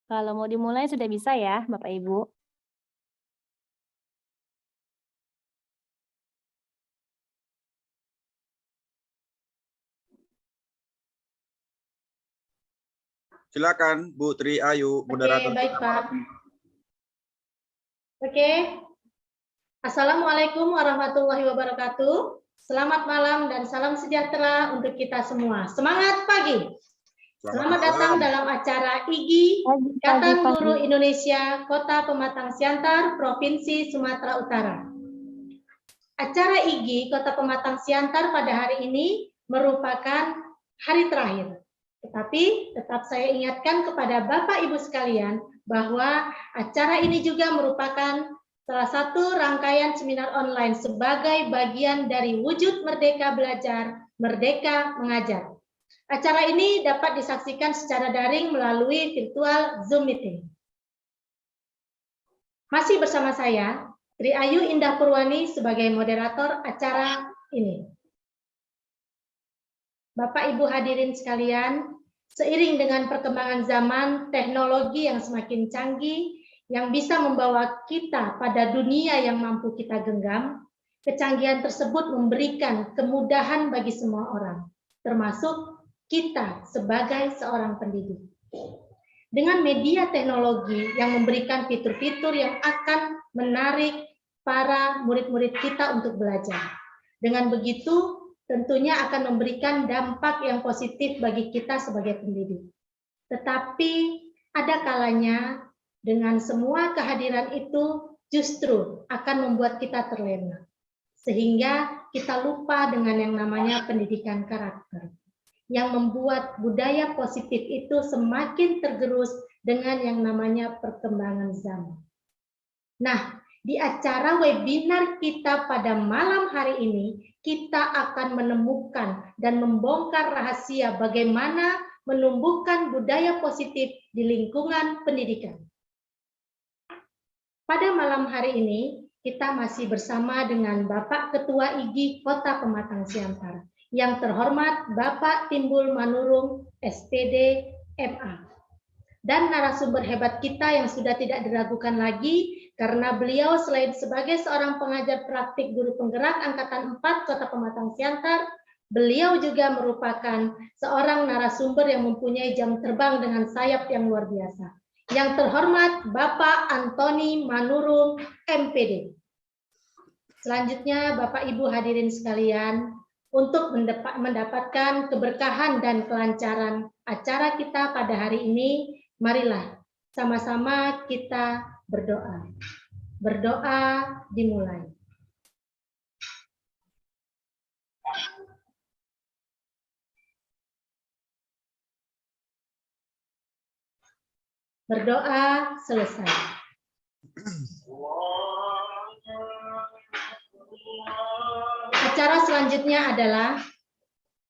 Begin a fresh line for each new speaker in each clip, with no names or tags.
Kalau mau dimulai sudah bisa ya, Bapak Ibu.
Silakan Bu Tri Ayu,
Oke,
moderator
baik
kita
Pak.
malam ini.
Oke. Assalamualaikum warahmatullahi wabarakatuh. Selamat malam dan salam sejahtera untuk kita semua. Semangat pagi. Selamat datang dalam acara IGI Ikatan Guru Indonesia Kota Pematang Siantar, Provinsi Sumatera Utara. Acara IGI Kota Pematang Siantar pada hari ini merupakan hari terakhir. Tetapi tetap saya ingatkan kepada Bapak Ibu sekalian bahwa acara ini juga merupakan salah satu rangkaian seminar online sebagai bagian dari wujud Merdeka Belajar, Merdeka Mengajar. Acara ini dapat disaksikan secara daring melalui virtual Zoom meeting. Masih bersama saya, Tri Ayu Indah Purwani sebagai moderator acara ini. Bapak Ibu hadirin sekalian, seiring dengan perkembangan zaman, teknologi yang semakin canggih, yang bisa membawa kita pada dunia yang mampu kita genggam, kecanggihan tersebut memberikan kemudahan bagi semua orang, termasuk kita sebagai seorang pendidik. Dengan media teknologi yang memberikan fitur-fitur yang akan menarik para murid-murid kita untuk belajar. Dengan begitu, tentunya akan memberikan dampak yang positif bagi kita sebagai pendidik. Tetapi ada kalanya dengan semua kehadiran itu justru akan membuat kita terlena. Sehingga kita lupa dengan yang namanya pendidikan karakter. Yang membuat budaya positif itu semakin tergerus dengan yang namanya perkembangan zaman. Nah, di acara webinar kita pada malam hari ini, kita akan menemukan dan membongkar rahasia bagaimana menumbuhkan budaya positif di lingkungan pendidikan. Pada malam hari ini, kita masih bersama dengan Bapak Ketua IGI Kota Pematang Siantar, yang terhormat Bapak Timbul Manurung, SPD, MA. Dan narasumber hebat kita yang sudah tidak diragukan lagi, karena beliau selain sebagai seorang pengajar praktik guru penggerak Angkatan 4 Kota Pematang Siantar, beliau juga merupakan seorang narasumber yang mempunyai jam terbang dengan sayap yang luar biasa. Yang terhormat Bapak Antoni Manurung, MPD. Selanjutnya Bapak Ibu hadirin sekalian, untuk mendapatkan keberkahan dan kelancaran acara kita pada hari ini, marilah sama-sama kita berdoa. Berdoa dimulai. Berdoa selesai. Acara selanjutnya adalah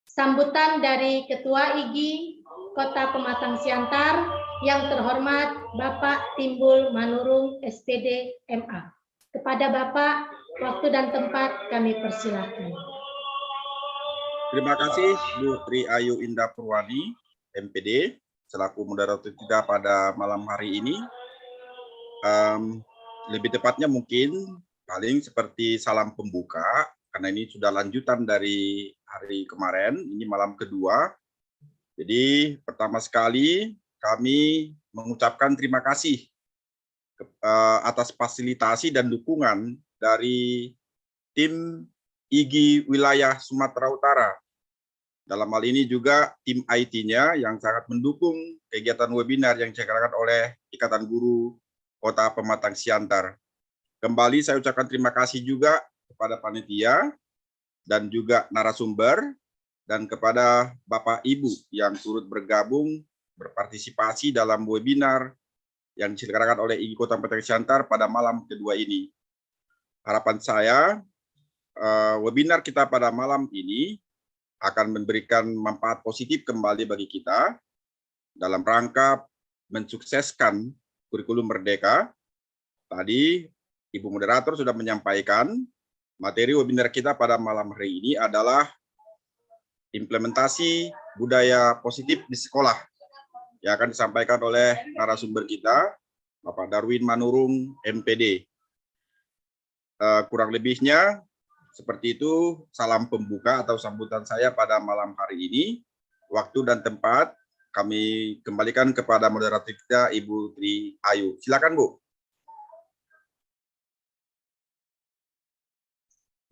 sambutan dari Ketua IGI Kota Pematang Siantar yang terhormat Bapak Timbul Manurung, SPD, MA. Kepada Bapak, waktu dan tempat kami persilakan.
Terima kasih Bu Tri Ayu Indah Purwani, MPD, selaku moderator kita pada malam hari ini. Lebih tepatnya mungkin paling seperti salam pembuka, karena ini sudah lanjutan dari hari kemarin, ini malam kedua. Jadi pertama sekali kami mengucapkan terima kasih atas fasilitasi dan dukungan dari tim IGI wilayah Sumatera Utara. Dalam hal ini juga tim IT-nya yang sangat mendukung kegiatan webinar yang diselenggarakan oleh Ikatan Guru Kota Pematang Siantar. Kembali saya ucapkan terima kasih juga kepada panitia dan juga narasumber dan kepada Bapak Ibu yang turut bergabung berpartisipasi dalam webinar yang diselenggarakan oleh IGI Kota Pematang Siantar pada malam kedua ini. Harapan saya webinar kita pada malam ini akan memberikan manfaat positif kembali bagi kita dalam rangka mensukseskan kurikulum Merdeka. Tadi Ibu Moderator sudah menyampaikan materi webinar kita pada malam hari ini adalah implementasi budaya positif di sekolah. yang akan disampaikan oleh narasumber kita, Bapak Darwin Manurung, MPD. Kurang lebihnya seperti itu salam pembuka atau sambutan saya pada malam hari ini. Waktu dan tempat kami kembalikan kepada moderator kita, Ibu Tri Ayu. Silakan, Bu.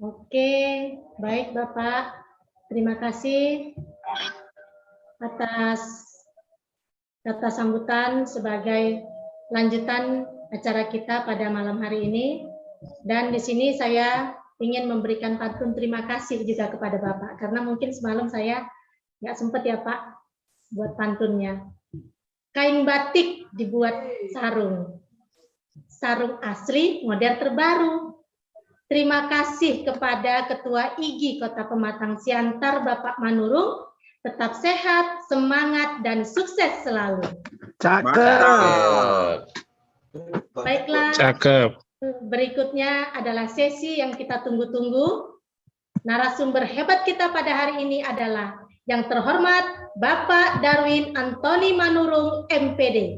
Oke, baik Bapak. Terima kasih atas kata sambutan sebagai lanjutan acara kita pada malam hari ini. Dan di sini saya ingin memberikan pantun terima kasih juga kepada Bapak, karena mungkin semalam saya nggak sempat ya Pak buat pantunnya. Kain batik dibuat sarung. Sarung asli model terbaru. Terima kasih kepada Ketua IGI Kota Pematang Siantar, Bapak Manurung. Tetap sehat, semangat, dan sukses selalu.
Cakep.
Baiklah,
Cakep.
berikutnya adalah sesi yang kita tunggu-tunggu. Narasumber hebat kita pada hari ini adalah yang terhormat Bapak Darwin Antoni Manurung, MPD.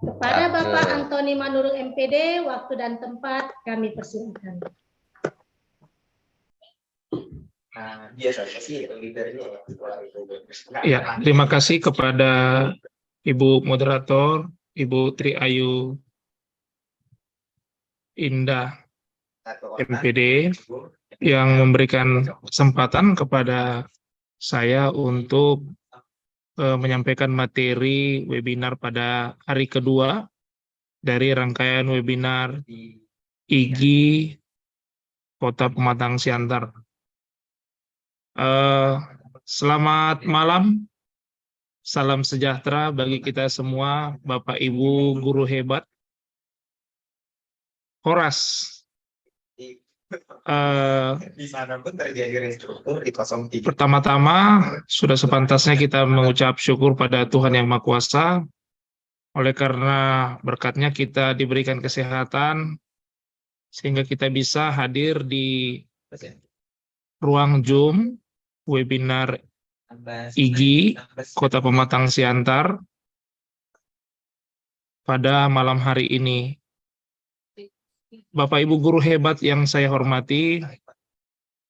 Kepada Bapak Antoni Manurung, MPD, waktu dan tempat kami persilakan.
Ya, terima kasih kepada Ibu Moderator, Ibu Tri Ayu Indah, MPD, yang memberikan kesempatan kepada saya untuk menyampaikan materi webinar pada hari kedua dari rangkaian webinar IGI Kota Pematang Siantar. Selamat malam, salam sejahtera bagi kita semua, Bapak Ibu guru hebat. Horas. Pertama-tama sudah sepantasnya kita mengucap syukur pada Tuhan Yang Maha Kuasa, oleh karena berkatnya kita diberikan kesehatan sehingga kita bisa hadir di ruang Zoom webinar IGI Kota Pematang Siantar pada malam hari ini. Bapak Ibu guru hebat yang saya hormati,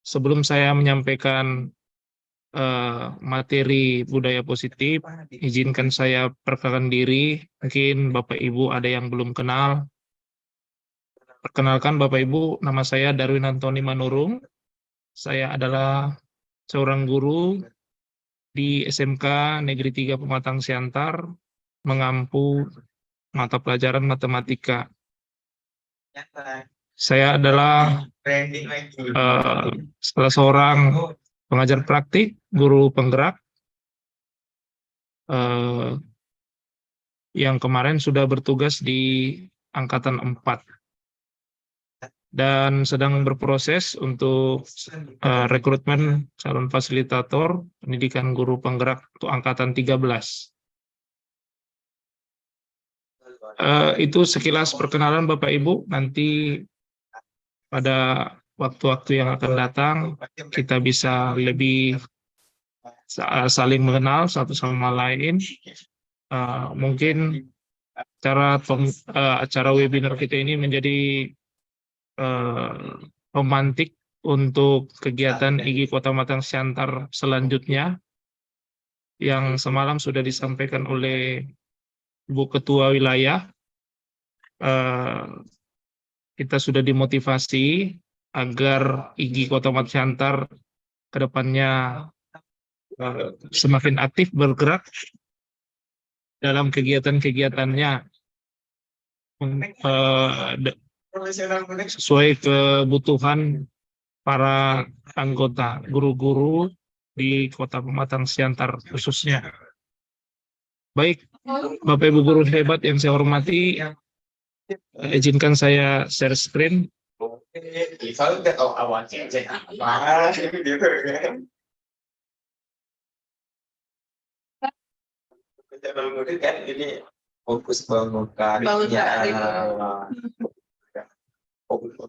sebelum saya menyampaikan materi budaya positif, izinkan saya perkenalkan diri. Mungkin Bapak Ibu ada yang belum kenal. Perkenalkan Bapak Ibu, nama saya Darwin Antoni Manurung. Saya adalah seorang guru di SMK Negeri 3 Pematang Siantar, mengampu mata pelajaran matematika. Saya adalah salah seorang pengajar praktik, guru penggerak, yang kemarin sudah bertugas di Angkatan 4 dan sedang berproses untuk rekrutmen calon fasilitator pendidikan guru penggerak untuk Angkatan 13. Itu sekilas perkenalan Bapak Ibu. Nanti pada waktu-waktu yang akan datang kita bisa lebih saling mengenal satu sama lain. Mungkin acara webinar kita ini menjadi pemantik untuk kegiatan IGI Kota Pematang Siantar selanjutnya yang semalam sudah disampaikan oleh Ibu Ketua Wilayah. Kita sudah dimotivasi agar IGI Kota Pematang Siantar ke depannya semakin aktif bergerak dalam kegiatan-kegiatannya sesuai kebutuhan para anggota, guru-guru di Kota Pematang Siantar khususnya. Baik, Bapak Ibu guru hebat yang saya hormati, izinkan saya share screen.
Ini fokus pembukaan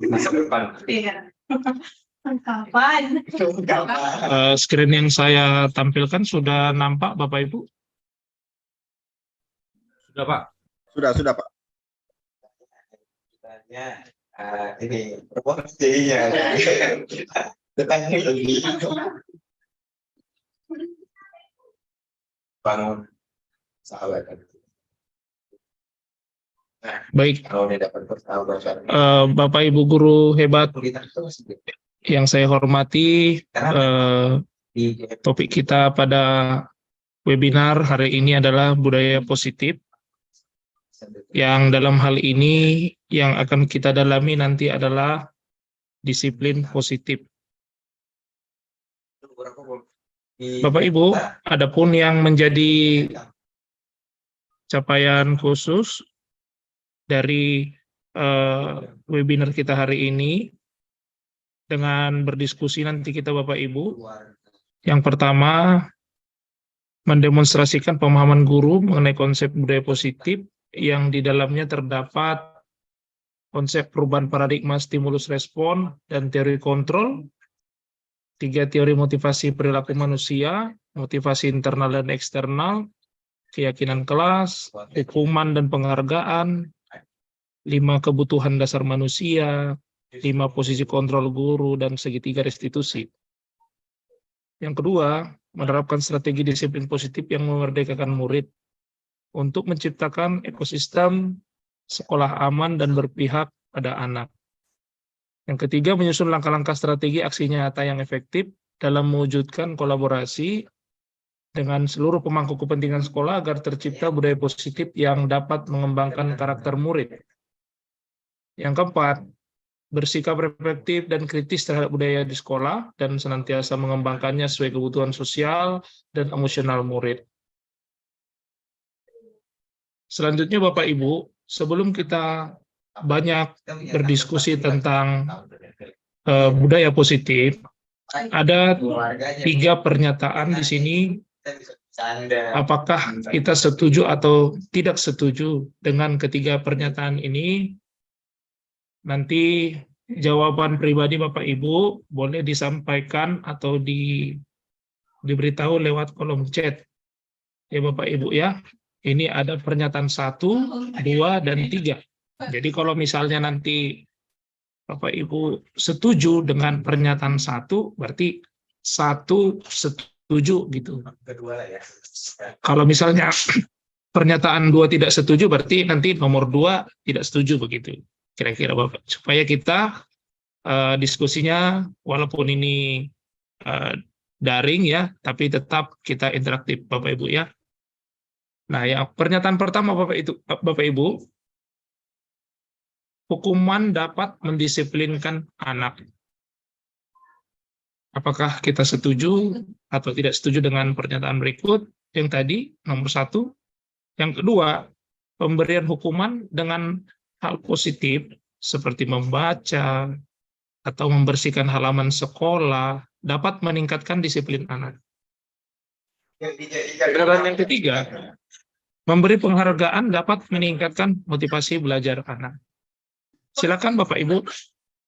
masa depan.
Kapan?
Screen yang saya tampilkan sudah nampak Bapak Ibu?
Sudah, Pak.
Sudah Pak.
Ini proporsinya. Teknologi. Bangun sahabat.
Baik,
Kalau dia dapat persahabatan.
Bapak Ibu guru hebat yang saya hormati, topik kita pada webinar hari ini adalah budaya positif. Yang dalam hal ini yang akan kita dalami nanti adalah disiplin positif. Bapak Ibu, adapun yang menjadi capaian khusus dari webinar kita hari ini dengan berdiskusi nanti kita Bapak Ibu. Yang pertama, mendemonstrasikan pemahaman guru mengenai konsep budaya positif yang di dalamnya terdapat konsep perubahan paradigma stimulus respon dan teori kontrol, 3 teori motivasi perilaku manusia, motivasi internal dan eksternal, keyakinan kelas, hukuman dan penghargaan, 5 kebutuhan dasar manusia, 5 posisi kontrol guru, dan segitiga restitusi. Yang kedua, menerapkan strategi disiplin positif yang memerdekakan murid untuk menciptakan ekosistem sekolah aman dan berpihak pada anak. Yang ketiga, menyusun langkah-langkah strategi aksi nyata yang efektif dalam mewujudkan kolaborasi dengan seluruh pemangku kepentingan sekolah agar tercipta budaya positif yang dapat mengembangkan karakter murid. Yang keempat, bersikap reflektif dan kritis terhadap budaya di sekolah dan senantiasa mengembangkannya sesuai kebutuhan sosial dan emosional murid. Selanjutnya Bapak Ibu, sebelum kita banyak berdiskusi tentang budaya positif, ada 3 pernyataan di sini. Apakah kita setuju atau tidak setuju dengan ketiga pernyataan ini? Nanti jawaban pribadi Bapak Ibu boleh disampaikan atau diberitahu lewat kolom chat. Ya Bapak Ibu ya, ini ada pernyataan 1, 2, dan 3. Jadi kalau misalnya nanti Bapak Ibu setuju dengan pernyataan 1, berarti 1 setuju gitu. Kalau misalnya pernyataan 2 tidak setuju, berarti nanti nomor 2 tidak setuju begitu. Kira-kira Bapak, supaya kita diskusinya walaupun ini daring ya, tapi tetap kita interaktif Bapak Ibu ya. Nah, ya pernyataan pertama Bapak Ibu, hukuman dapat mendisiplinkan anak. Apakah kita setuju atau tidak setuju dengan pernyataan berikut? Yang tadi nomor 1. Yang kedua, pemberian hukuman dengan hal positif seperti membaca atau membersihkan halaman sekolah dapat meningkatkan disiplin anak. Dan yang ketiga, memberi penghargaan dapat meningkatkan motivasi belajar anak. Silakan Bapak Ibu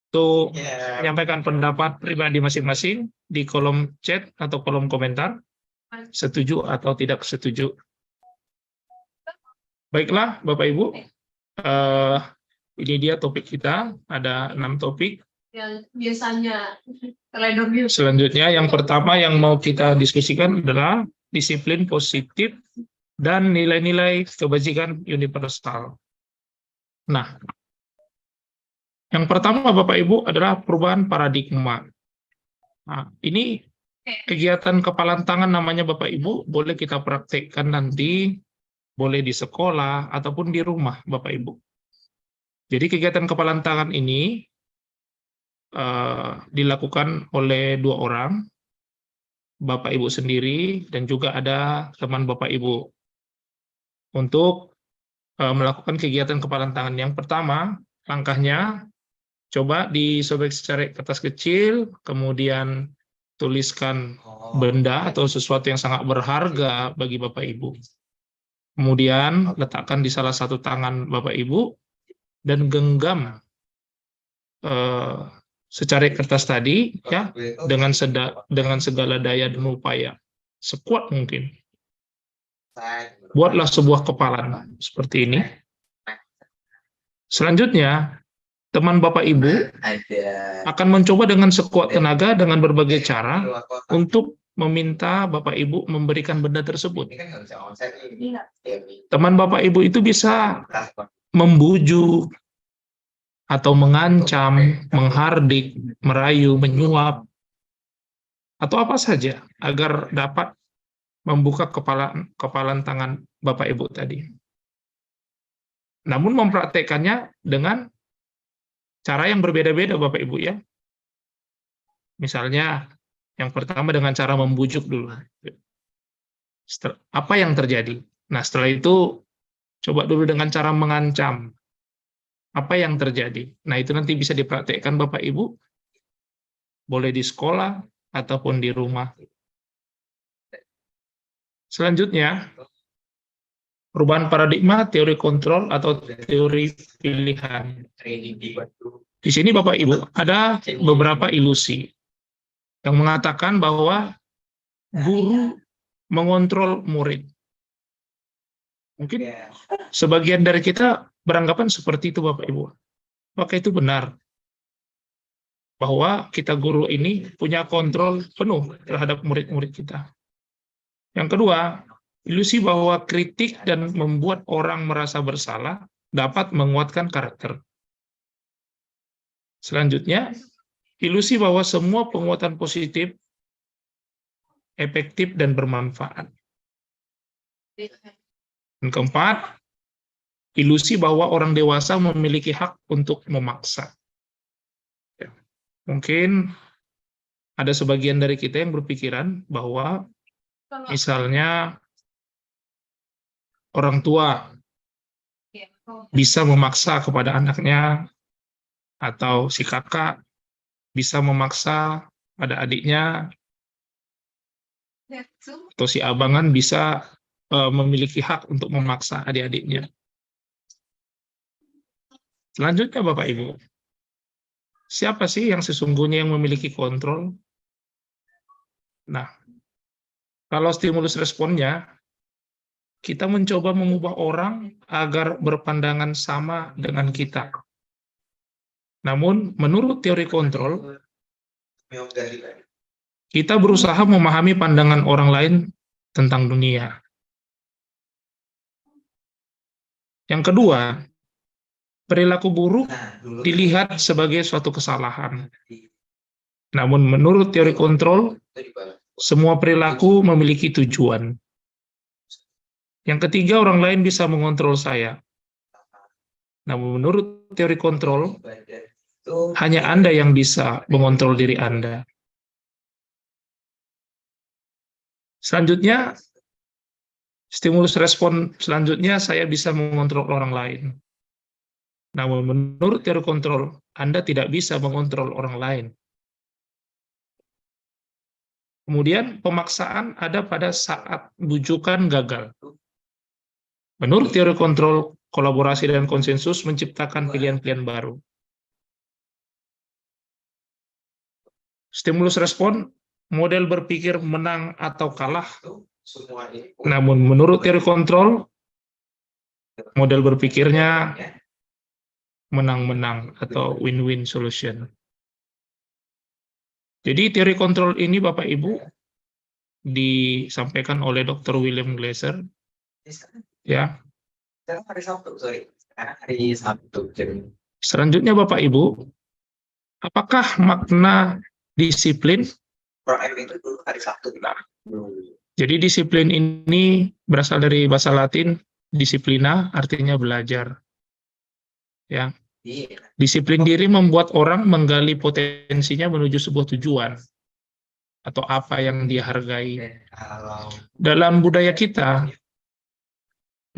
untuk menyampaikan pendapat pribadi masing-masing di kolom chat atau kolom komentar, setuju atau tidak setuju. Baiklah Bapak Ibu, ini dia topik kita, ada 6 topik.
Yang biasanya
Selanjutnya yang pertama yang mau kita diskusikan adalah disiplin positif dan nilai-nilai kebajikan universal. Nah, yang pertama Bapak Ibu adalah perubahan paradigma. Nah, ini kegiatan kepalan tangan namanya Bapak Ibu, boleh kita praktekkan nanti, boleh di sekolah ataupun di rumah Bapak Ibu. Jadi kegiatan kepalan tangan ini dilakukan oleh 2 orang, Bapak Ibu sendiri dan juga ada teman Bapak Ibu untuk melakukan kegiatan kepalan tangan. Yang pertama, langkahnya coba disobek secara kertas kecil, kemudian tuliskan benda atau sesuatu yang sangat berharga bagi Bapak Ibu. Kemudian letakkan di salah satu tangan Bapak Ibu dan genggam secari kertas tadi ya dengan segala daya dan upaya sekuat mungkin. buatlah sebuah kepalan seperti ini. Selanjutnya, teman Bapak Ibu
Ada.
akan mencoba dengan sekuat tenaga dengan berbagai cara untuk meminta Bapak Ibu memberikan benda tersebut.
Ini kan nggak bisa onsite ini.
Teman Bapak Ibu itu bisa membujuk atau mengancam, menghardik, merayu, menyuap, atau apa saja agar dapat membuka kepalan tangan Bapak Ibu tadi. Namun mempraktekannya dengan cara yang berbeda-beda Bapak Ibu ya. Misalnya yang pertama dengan cara membujuk dulu. Apa yang terjadi? Nah, setelah itu coba dulu dengan cara mengancam. Apa yang terjadi? Nah, itu nanti bisa dipraktekkan Bapak Ibu, boleh di sekolah ataupun di rumah. Selanjutnya, perubahan paradigma, teori kontrol atau teori pilihan. Di sini Bapak Ibu, ada beberapa ilusi yang mengatakan bahwa guru mengontrol murid. Mungkin sebagian dari kita beranggapan seperti itu Bapak Ibu. Apakah itu benar? Bahwa kita guru ini punya kontrol penuh terhadap murid-murid kita. Yang kedua, ilusi bahwa kritik dan membuat orang merasa bersalah dapat menguatkan karakter. Selanjutnya, ilusi bahwa semua penguatan positif, efektif, dan bermanfaat. Dan keempat, ilusi bahwa orang dewasa memiliki hak untuk memaksa. Ya. Mungkin ada sebagian dari kita yang berpikiran bahwa misalnya orang tua bisa memaksa kepada anaknya, atau si kakak bisa memaksa pada adiknya, atau si abangan bisa memiliki hak untuk memaksa adik-adiknya. Selanjutnya Bapak Ibu, siapa sih yang sesungguhnya yang memiliki kontrol? Nah, kalau stimulus responnya, kita mencoba mengubah orang agar berpandangan sama dengan kita. Namun, menurut teori kontrol, kita berusaha memahami pandangan orang lain tentang dunia. Yang kedua, perilaku buruk dilihat sebagai suatu kesalahan. Namun, menurut teori kontrol, semua perilaku memiliki tujuan. Yang ketiga, orang lain bisa mengontrol saya. Namun, menurut teori kontrol, hanya Anda yang bisa mengontrol diri Anda. Selanjutnya, stimulus respon selanjutnya, saya bisa mengontrol orang lain. Namun menurut teori kontrol, Anda tidak bisa mengontrol orang lain. Kemudian pemaksaan ada pada saat bujukan gagal. Menurut teori kontrol, kolaborasi dan konsensus menciptakan pilihan-pilihan baru. Stimulus respon, model berpikir menang atau kalah. Namun menurut teori kontrol, model berpikirnya menang-menang atau win-win solution. Jadi teori kontrol ini Bapak Ibu disampaikan oleh Dr. William Glasser. Ya.
Sekarang hari Sabtu, sorry. Sekarang hari Sabtu.
Selanjutnya Bapak Ibu, apakah makna disiplin?
Itu dulu hari Sabtu.
Jadi disiplin ini berasal dari bahasa Latin disiplina, artinya belajar. Ya. Disiplin diri membuat orang menggali potensinya menuju sebuah tujuan atau apa yang dia hargai. Dalam budaya kita,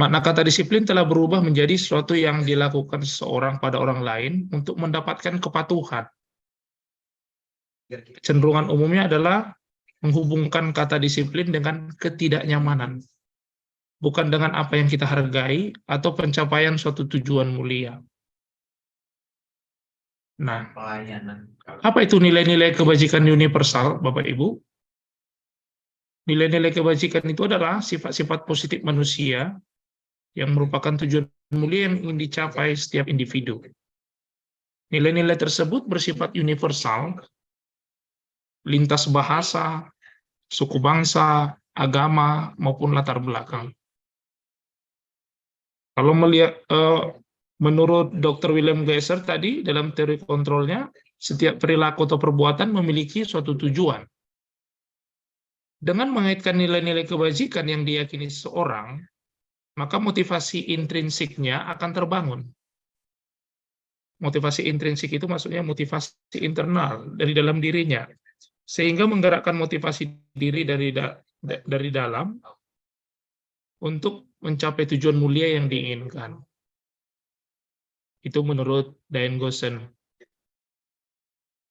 makna kata disiplin telah berubah menjadi sesuatu yang dilakukan seseorang pada orang lain untuk mendapatkan kepatuhan. Kecenderungan umumnya adalah menghubungkan kata disiplin dengan ketidaknyamanan, bukan dengan apa yang kita hargai atau pencapaian suatu tujuan mulia. Nah, apa itu nilai-nilai kebajikan universal, Bapak Ibu? Nilai-nilai kebajikan itu adalah sifat-sifat positif manusia yang merupakan tujuan mulia yang ingin dicapai setiap individu. Nilai-nilai tersebut bersifat universal, lintas bahasa, suku bangsa, agama, maupun latar belakang. Kalau melihat menurut Dr. William Glasser tadi dalam teori kontrolnya, setiap perilaku atau perbuatan memiliki suatu tujuan. Dengan mengaitkan nilai-nilai kebajikan yang diyakini seseorang, maka motivasi intrinsiknya akan terbangun. Motivasi intrinsik itu maksudnya motivasi internal dari dalam dirinya, sehingga menggerakkan motivasi diri dari dalam untuk mencapai tujuan mulia yang diinginkan. Itu menurut Diane Gossen.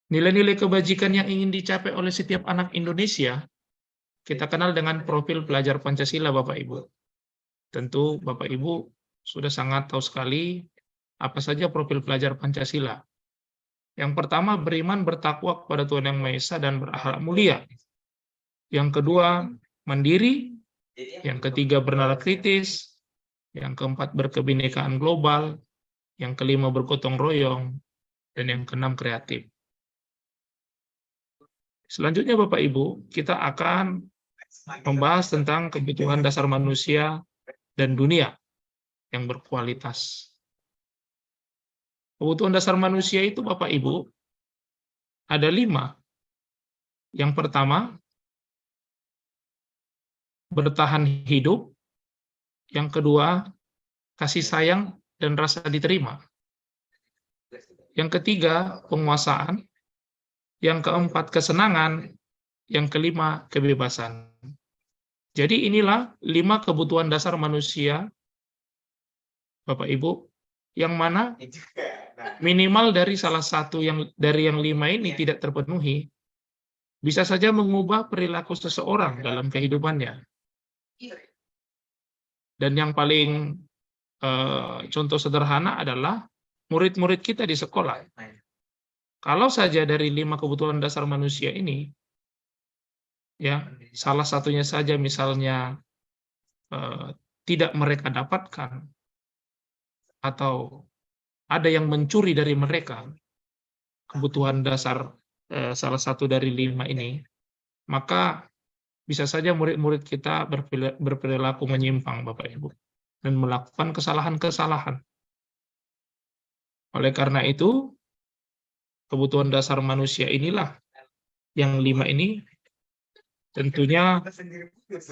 Nilai-nilai kebajikan yang ingin dicapai oleh setiap anak Indonesia, kita kenal dengan profil pelajar Pancasila, Bapak Ibu. Tentu Bapak Ibu sudah sangat tahu sekali apa saja profil pelajar Pancasila. Yang pertama, beriman bertakwa kepada Tuhan Yang Maha Esa dan berakhlak mulia. Yang kedua, mandiri. Yang ketiga, bernalar kritis. Yang keempat, berkebinekaan global. Yang kelima, bergotong royong. Dan yang keenam, kreatif. Selanjutnya Bapak Ibu, kita akan membahas tentang kebutuhan dasar manusia dan dunia yang berkualitas. Kebutuhan dasar manusia itu Bapak Ibu ada 5. Yang pertama, bertahan hidup. Yang kedua, kasih sayang dan rasa diterima. Yang ketiga, penguasaan. Yang keempat, kesenangan. Yang kelima, kebebasan. Jadi inilah 5 kebutuhan dasar manusia, Bapak Ibu, yang mana minimal dari salah satu dari yang 5 ini tidak terpenuhi, bisa saja mengubah perilaku seseorang dalam kehidupannya. Dan yang paling contoh sederhana adalah murid-murid kita di sekolah. Kalau saja dari 5 kebutuhan dasar manusia ini, ya salah satunya saja misalnya tidak mereka dapatkan, atau ada yang mencuri dari mereka kebutuhan dasar salah satu dari 5 ini, maka bisa saja murid-murid kita berperilaku menyimpang, Bapak Ibu, dan melakukan kesalahan-kesalahan. Oleh karena itu, kebutuhan dasar manusia inilah yang 5 ini tentunya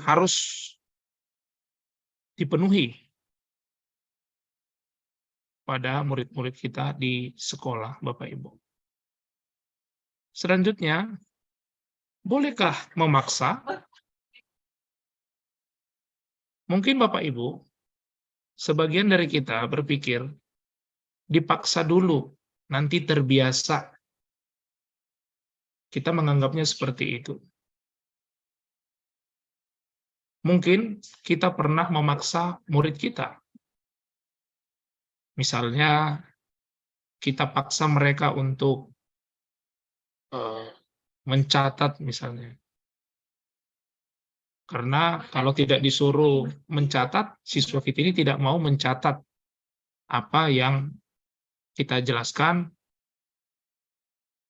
harus dipenuhi pada murid-murid kita di sekolah, Bapak Ibu. Selanjutnya, bolehkah memaksa? Mungkin Bapak Ibu, sebagian dari kita berpikir, dipaksa dulu, nanti terbiasa. Kita menganggapnya seperti itu. Mungkin kita pernah memaksa murid kita. Misalnya, kita paksa mereka untuk mencatat misalnya. Karena kalau tidak disuruh mencatat, siswa kita ini tidak mau mencatat apa yang kita jelaskan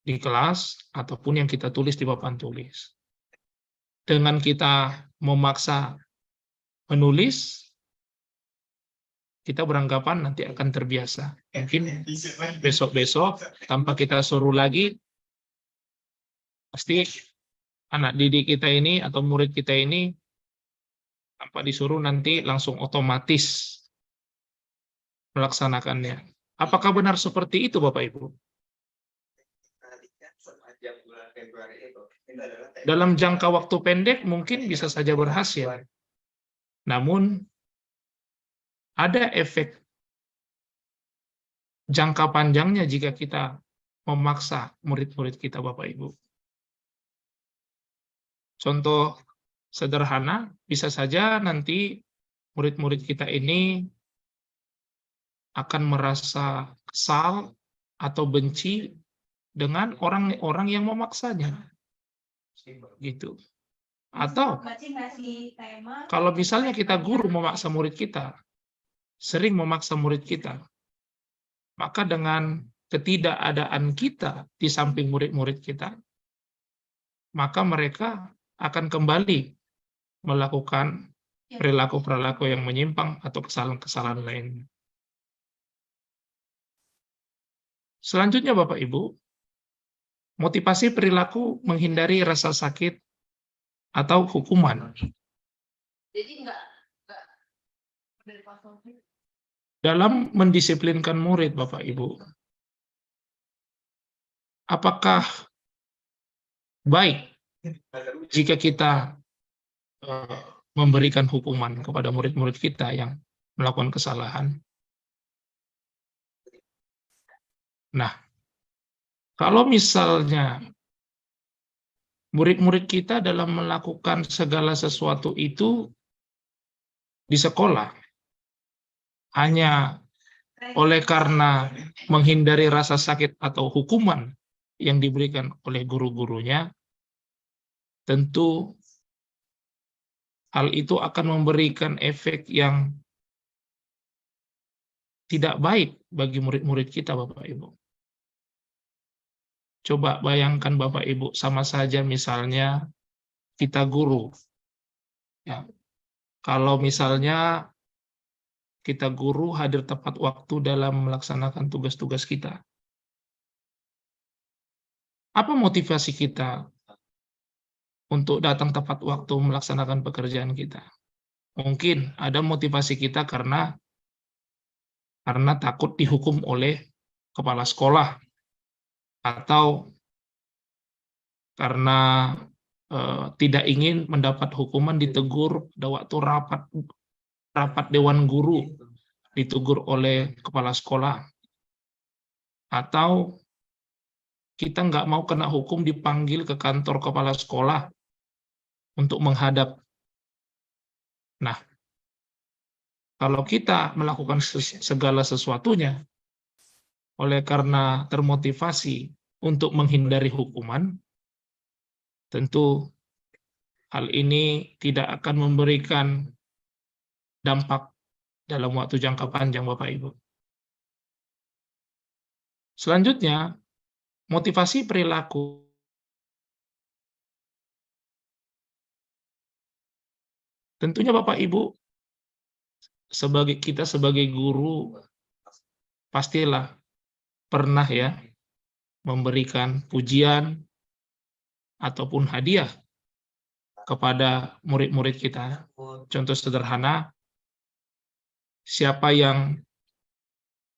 di kelas ataupun yang kita tulis di papan tulis. Dengan kita memaksa menulis, kita beranggapan nanti akan terbiasa. Mungkin besok-besok tanpa kita suruh lagi, pasti anak didik kita ini atau murid kita ini tanpa disuruh nanti langsung otomatis melaksanakannya. Apakah benar seperti itu, Bapak Ibu? Dalam jangka waktu pendek mungkin bisa saja berhasil. Namun ada efek jangka panjangnya jika kita memaksa murid-murid kita, Bapak Ibu. Contoh sederhana, bisa saja nanti murid-murid kita ini akan merasa kesal atau benci dengan orang-orang yang memaksanya. Gitu. Atau kalau misalnya kita guru memaksa murid kita, sering memaksa murid kita, maka dengan ketidakadaan kita di samping murid-murid kita, maka mereka akan kembali melakukan perilaku-perilaku yang menyimpang atau kesalahan-kesalahan lainnya. Selanjutnya Bapak Ibu, motivasi perilaku menghindari rasa sakit atau hukuman.
Jadi enggak dari pasal
Dalam mendisiplinkan murid, Bapak Ibu, apakah baik jika kita memberikan hukuman kepada murid-murid kita yang melakukan kesalahan? Nah, kalau misalnya murid-murid kita dalam melakukan segala sesuatu itu di sekolah hanya oleh karena menghindari rasa sakit atau hukuman yang diberikan oleh guru-gurunya, tentu hal itu akan memberikan efek yang tidak baik bagi murid-murid kita, Bapak Ibu. Coba bayangkan Bapak Ibu, sama saja misalnya kita guru. Ya. Kalau misalnya kita guru hadir tepat waktu dalam melaksanakan tugas-tugas kita. Apa motivasi kita untuk datang tepat waktu melaksanakan pekerjaan kita? Mungkin ada motivasi kita karena takut dihukum oleh kepala sekolah, atau karena tidak ingin mendapat hukuman, ditegur pada waktu rapat dewan guru, ditegur oleh kepala sekolah, atau kita nggak mau kena hukum dipanggil ke kantor kepala sekolah untuk menghadap. Nah, kalau kita melakukan segala sesuatunya oleh karena termotivasi untuk menghindari hukuman, tentu hal ini tidak akan memberikan dampak dalam waktu jangka panjang, Bapak Ibu. Selanjutnya, motivasi perilaku. Tentunya Bapak Ibu, kita sebagai guru pastilah pernah ya memberikan pujian ataupun hadiah kepada murid-murid kita. Contoh sederhana, siapa yang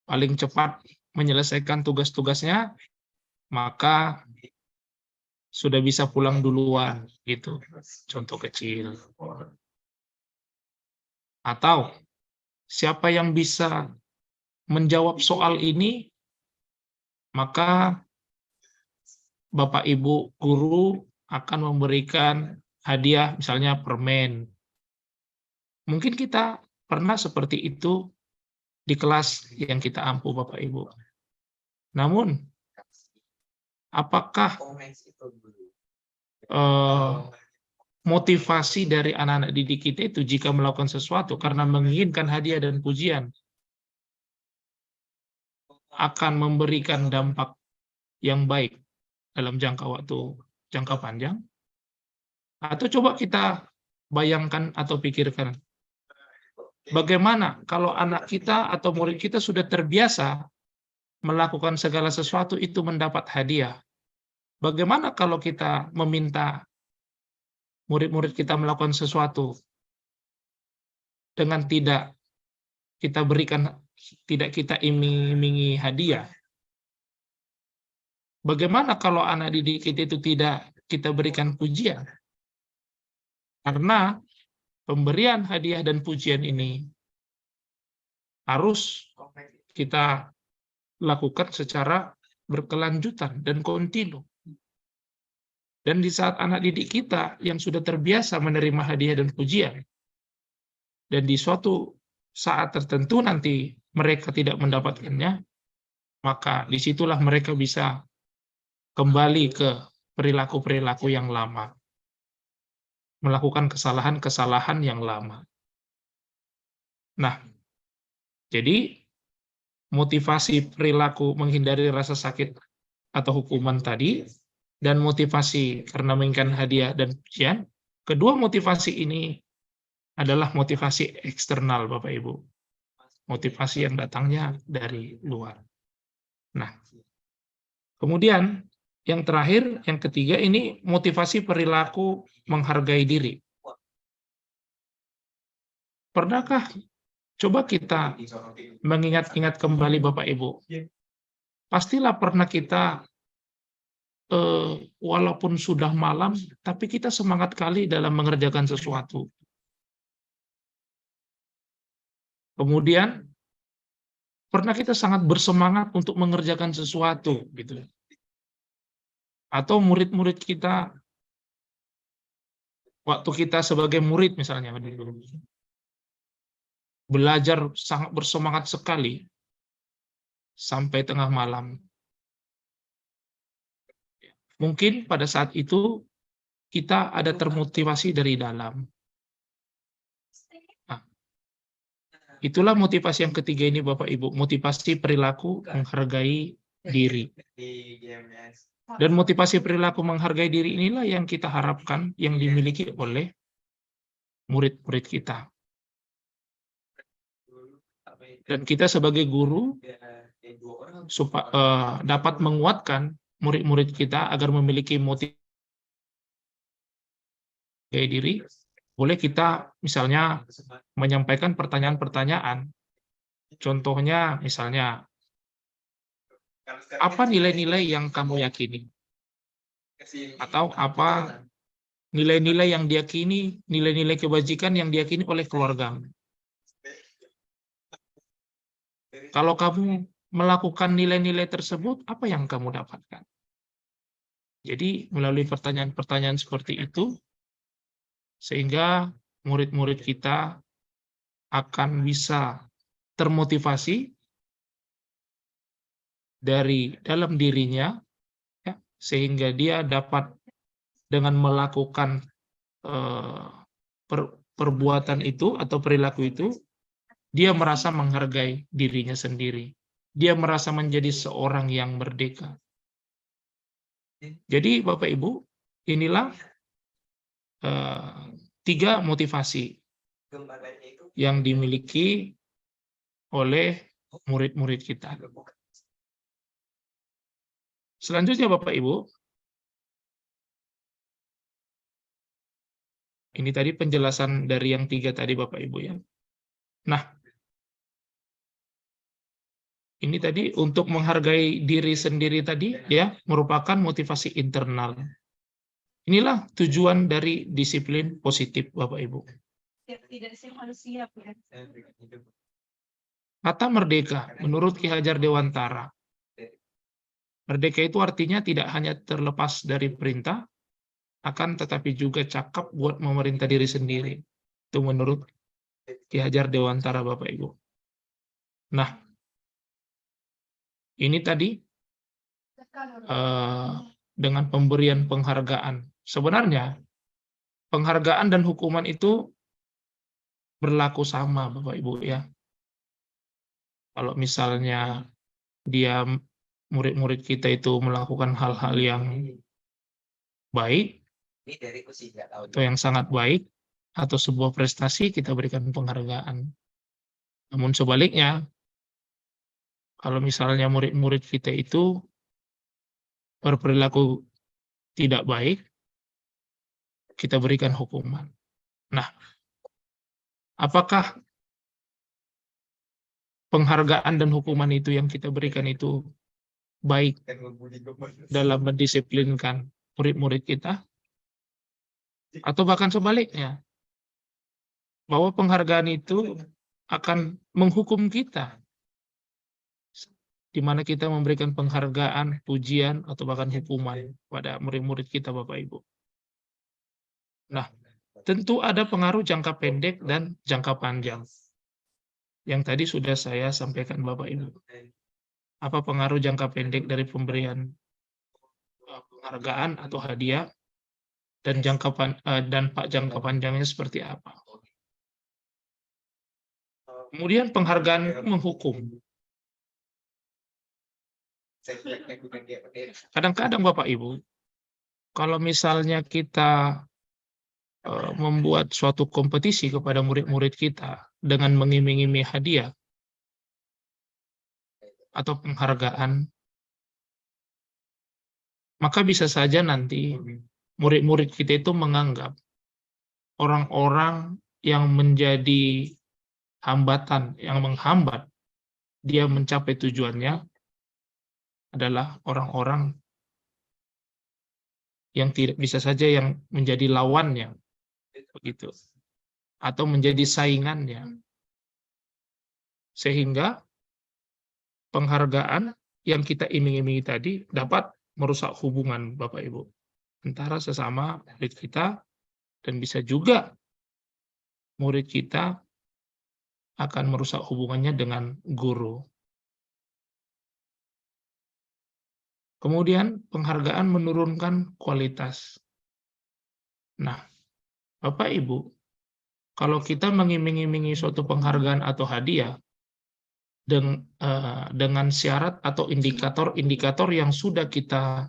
paling cepat menyelesaikan tugas-tugasnya, maka sudah bisa pulang duluan, gitu. Contoh kecil. Atau siapa yang bisa menjawab soal ini, maka Bapak Ibu guru akan memberikan hadiah, misalnya permen. Mungkin kita pernah seperti itu di kelas yang kita ampu, Bapak Ibu. Namun, apakah motivasi dari anak-anak didik kita itu jika melakukan sesuatu karena menginginkan hadiah dan pujian akan memberikan dampak yang baik dalam jangka panjang? Atau coba kita bayangkan atau pikirkan, bagaimana kalau anak kita atau murid kita sudah terbiasa melakukan segala sesuatu itu mendapat hadiah? Bagaimana kalau kita meminta murid-murid kita melakukan sesuatu dengan tidak kita berikan, tidak kita iming-imingi hadiah? Bagaimana kalau anak didik kita itu tidak kita berikan pujian? Karena pemberian hadiah dan pujian ini harus kita lakukan secara berkelanjutan dan kontinu. Dan di saat anak didik kita yang sudah terbiasa menerima hadiah dan pujian, dan di suatu saat tertentu nanti mereka tidak mendapatkannya, maka disitulah mereka bisa kembali ke perilaku-perilaku yang lama. melakukan kesalahan-kesalahan yang lama. Nah, jadi motivasi perilaku menghindari rasa sakit atau hukuman tadi, dan motivasi karena menginginkan hadiah dan pujian, kedua motivasi ini adalah motivasi eksternal, Bapak Ibu. Motivasi yang datangnya dari luar. Nah, kemudian yang terakhir, yang ketiga ini motivasi perilaku menghargai diri. Pernahkah coba kita mengingat-ingat kembali Bapak Ibu? Pastilah pernah kita, walaupun sudah malam, tapi kita semangat kali dalam mengerjakan sesuatu. Kemudian, pernah kita sangat bersemangat untuk mengerjakan sesuatu, gitu. Atau murid-murid kita, waktu kita sebagai murid misalnya, belajar sangat bersemangat sekali sampai tengah malam. Mungkin pada saat itu kita ada termotivasi dari dalam. Nah, itulah motivasi yang ketiga ini Bapak Ibu, motivasi perilaku menghargai diri. Dan motivasi perilaku menghargai diri inilah yang kita harapkan yang dimiliki oleh murid-murid kita. Dan kita sebagai guru dapat menguatkan murid-murid kita agar memiliki motivasi diri. Boleh kita misalnya menyampaikan pertanyaan-pertanyaan. Contohnya misalnya, apa nilai-nilai yang kamu yakini? Atau apa nilai-nilai yang diyakini, nilai-nilai kebajikan yang diyakini oleh keluargamu? Kalau kamu melakukan nilai-nilai tersebut, apa yang kamu dapatkan? Jadi, melalui pertanyaan-pertanyaan seperti itu, sehingga murid-murid kita akan bisa termotivasi dari dalam dirinya, ya, sehingga dia dapat dengan melakukan perbuatan itu atau perilaku itu, dia merasa menghargai dirinya sendiri. Dia merasa menjadi seorang yang merdeka. Jadi Bapak Ibu, inilah 3 motivasi yang dimiliki oleh murid-murid kita. Selanjutnya Bapak Ibu, ini tadi penjelasan dari yang 3 tadi Bapak Ibu ya. Nah, ini tadi untuk menghargai diri sendiri tadi ya, merupakan motivasi internal. Inilah tujuan dari disiplin positif Bapak Ibu.
Tidak sih manusia ya.
Kata merdeka menurut Ki Hajar Dewantara, merdeka itu artinya tidak hanya terlepas dari perintah, akan tetapi juga cakap buat memerintah diri sendiri. Itu menurut Ki Hajar Dewantara Bapak Ibu. Nah, ini tadi dengan pemberian penghargaan. Sebenarnya penghargaan dan hukuman itu berlaku sama Bapak Ibu ya. Kalau misalnya dia murid-murid kita itu melakukan hal-hal yang baik atau yang sangat baik atau sebuah prestasi, kita berikan penghargaan. Namun sebaliknya, kalau misalnya murid-murid kita itu berperilaku tidak baik, kita berikan hukuman. Nah, apakah penghargaan dan hukuman itu yang kita berikan itu baik dalam mendisiplinkan murid-murid kita? Atau bahkan sebaliknya, bahwa penghargaan itu akan menghukum kita, di mana kita memberikan penghargaan, pujian, atau bahkan hukuman pada murid-murid kita, Bapak Ibu. Nah, tentu ada pengaruh jangka pendek dan jangka panjang. Yang tadi sudah saya sampaikan, Bapak Ibu. Apa pengaruh jangka pendek dari pemberian penghargaan atau hadiah, dan dampak jangka panjangnya seperti apa. Kemudian penghargaan menghukum. Kadang-kadang Bapak Ibu, kalau misalnya kita membuat suatu kompetisi kepada murid-murid kita dengan mengiming-iming hadiah atau penghargaan, maka bisa saja nanti murid-murid kita itu menganggap orang-orang yang menjadi hambatan, yang menghambat dia mencapai tujuannya adalah orang-orang yang tidak bisa saja yang menjadi lawannya, begitu, atau menjadi saingannya, sehingga penghargaan yang kita iming-imingi tadi dapat merusak hubungan Bapak Ibu antara sesama murid kita, dan bisa juga murid kita akan merusak hubungannya dengan guru. Kemudian penghargaan menurunkan kualitas. Nah, Bapak Ibu, kalau kita mengiming-imingi suatu penghargaan atau hadiah dengan syarat atau indikator-indikator yang sudah kita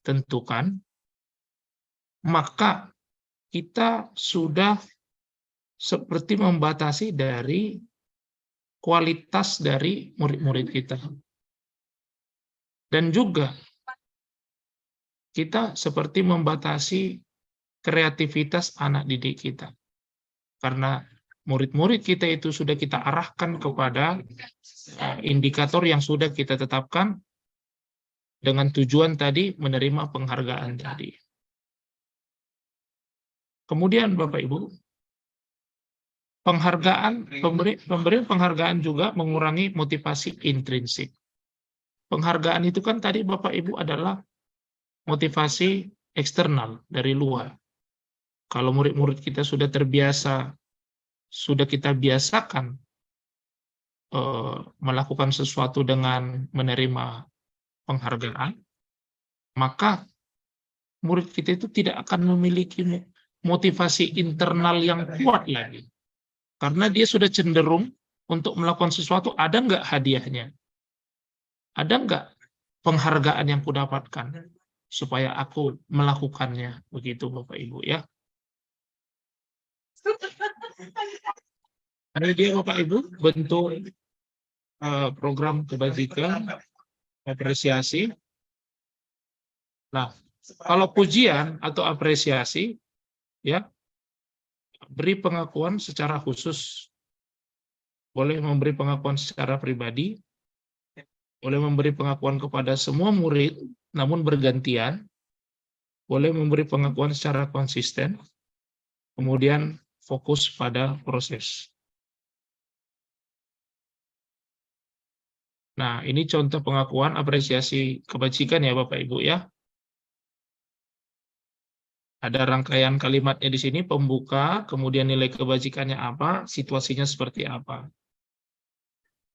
tentukan, maka kita sudah seperti membatasi dari kualitas dari murid-murid kita. Dan juga kita seperti membatasi kreativitas anak didik kita. Karena murid-murid kita itu sudah kita arahkan kepada indikator yang sudah kita tetapkan dengan tujuan tadi menerima penghargaan tadi. Kemudian Bapak Ibu, pemberian penghargaan juga mengurangi motivasi intrinsik. Penghargaan itu kan tadi Bapak Ibu adalah motivasi eksternal dari luar. Kalau murid-murid kita sudah terbiasa, sudah kita biasakan melakukan sesuatu dengan menerima penghargaan, maka murid kita itu tidak akan memiliki motivasi internal yang kuat lagi. Karena dia sudah cenderung untuk melakukan sesuatu, ada nggak hadiahnya? Ada nggak penghargaan yang kudapatkan supaya aku melakukannya? Begitu Bapak Ibu ya. Ada dia Bapak Ibu bentuk program kebajikan, apresiasi. Nah, kalau pujian atau apresiasi, ya, beri pengakuan secara khusus. Boleh memberi pengakuan secara pribadi, boleh memberi pengakuan kepada semua murid, namun bergantian, boleh memberi pengakuan secara konsisten, kemudian fokus pada proses. Nah, ini contoh pengakuan apresiasi kebajikan ya Bapak Ibu ya. Ada rangkaian kalimatnya di sini, pembuka, kemudian nilai kebajikannya apa, situasinya seperti apa.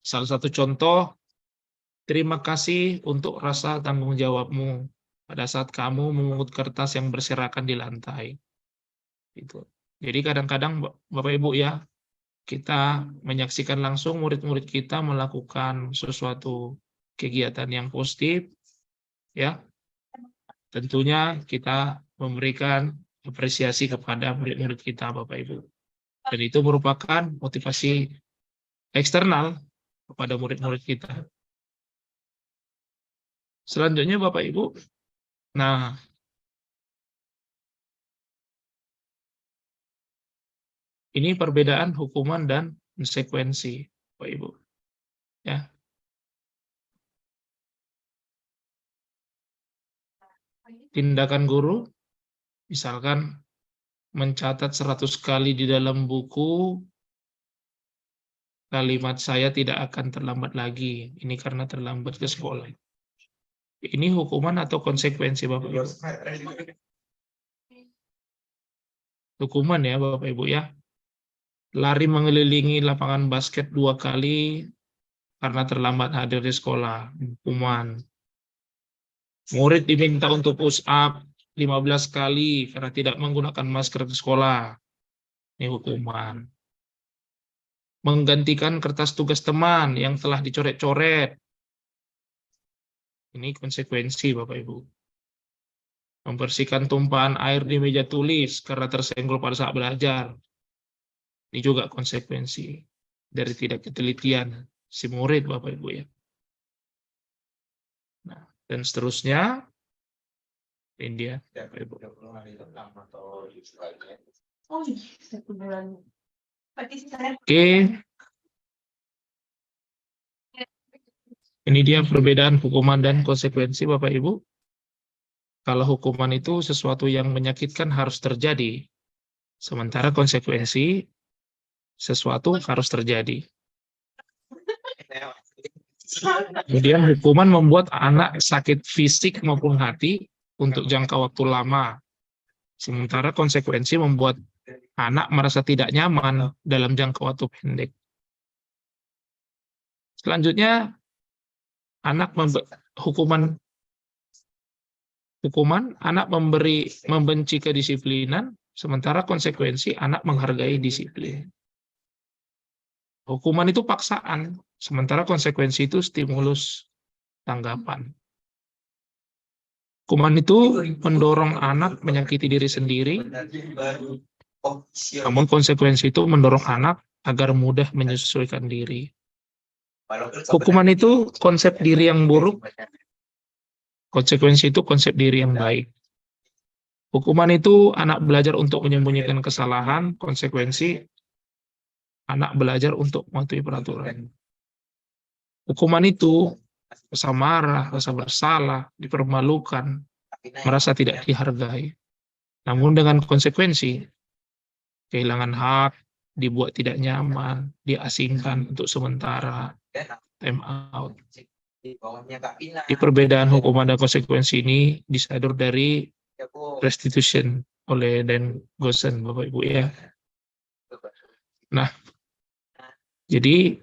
Salah satu contoh, terima kasih untuk rasa tanggung jawabmu pada saat kamu memungut kertas yang berserakan di lantai. Gitu. Jadi kadang-kadang Bapak Ibu ya, kita menyaksikan langsung murid-murid kita melakukan sesuatu kegiatan yang positif, ya. Tentunya kita memberikan apresiasi kepada murid-murid kita, Bapak Ibu. Dan itu merupakan motivasi eksternal kepada murid-murid kita. Selanjutnya Bapak Ibu, nah, ini perbedaan hukuman dan konsekuensi, Bapak Ibu. Ya. Tindakan guru, misalkan mencatat 100 kali di dalam buku, kalimat saya tidak akan terlambat lagi. Ini karena terlambat ke sekolah. Ini hukuman atau konsekuensi Bapak Ibu? Hukuman ya Bapak Ibu ya. Lari mengelilingi lapangan basket 2 kali karena terlambat hadir di sekolah. Hukuman. Murid diminta untuk push up 15 kali karena tidak menggunakan masker ke sekolah. Ini hukuman. Menggantikan kertas tugas teman yang telah dicoret-coret. Ini konsekuensi, Bapak Ibu. Membersihkan tumpahan air di meja tulis karena tersenggol pada saat belajar. Ini juga konsekuensi dari tidak ketelitian si murid, Bapak Ibu ya. Nah, dan seterusnya, ini dia, Bapak Ibu.
Oh iya, 1 bulan. Berarti saya
Oke, ini dia perbedaan hukuman dan konsekuensi, Bapak Ibu. Kalau hukuman itu sesuatu yang menyakitkan harus terjadi, sementara konsekuensi sesuatu harus terjadi. Kemudian hukuman membuat anak sakit fisik maupun hati untuk jangka waktu lama, sementara konsekuensi membuat anak merasa tidak nyaman dalam jangka waktu pendek. Selanjutnya, hukuman anak membenci kedisiplinan, sementara konsekuensi anak menghargai disiplin. Hukuman itu paksaan, sementara konsekuensi itu stimulus tanggapan. Hukuman itu mendorong anak menyakiti diri sendiri, namun konsekuensi itu mendorong anak agar mudah menyesuaikan diri. Hukuman itu konsep diri yang buruk, konsekuensi itu konsep diri yang baik. Hukuman itu anak belajar untuk menyembunyikan kesalahan, konsekuensi anak belajar untuk mematuhi peraturan. Hukuman itu rasa marah, rasa bersalah, dipermalukan, merasa tidak dihargai. Namun dengan konsekuensi, kehilangan hak, dibuat tidak nyaman, diasingkan untuk sementara, time out. Di perbedaan hukuman dan konsekuensi ini disadur dari restitution oleh Dan Gosen, Bapak Ibu ya. Nah, jadi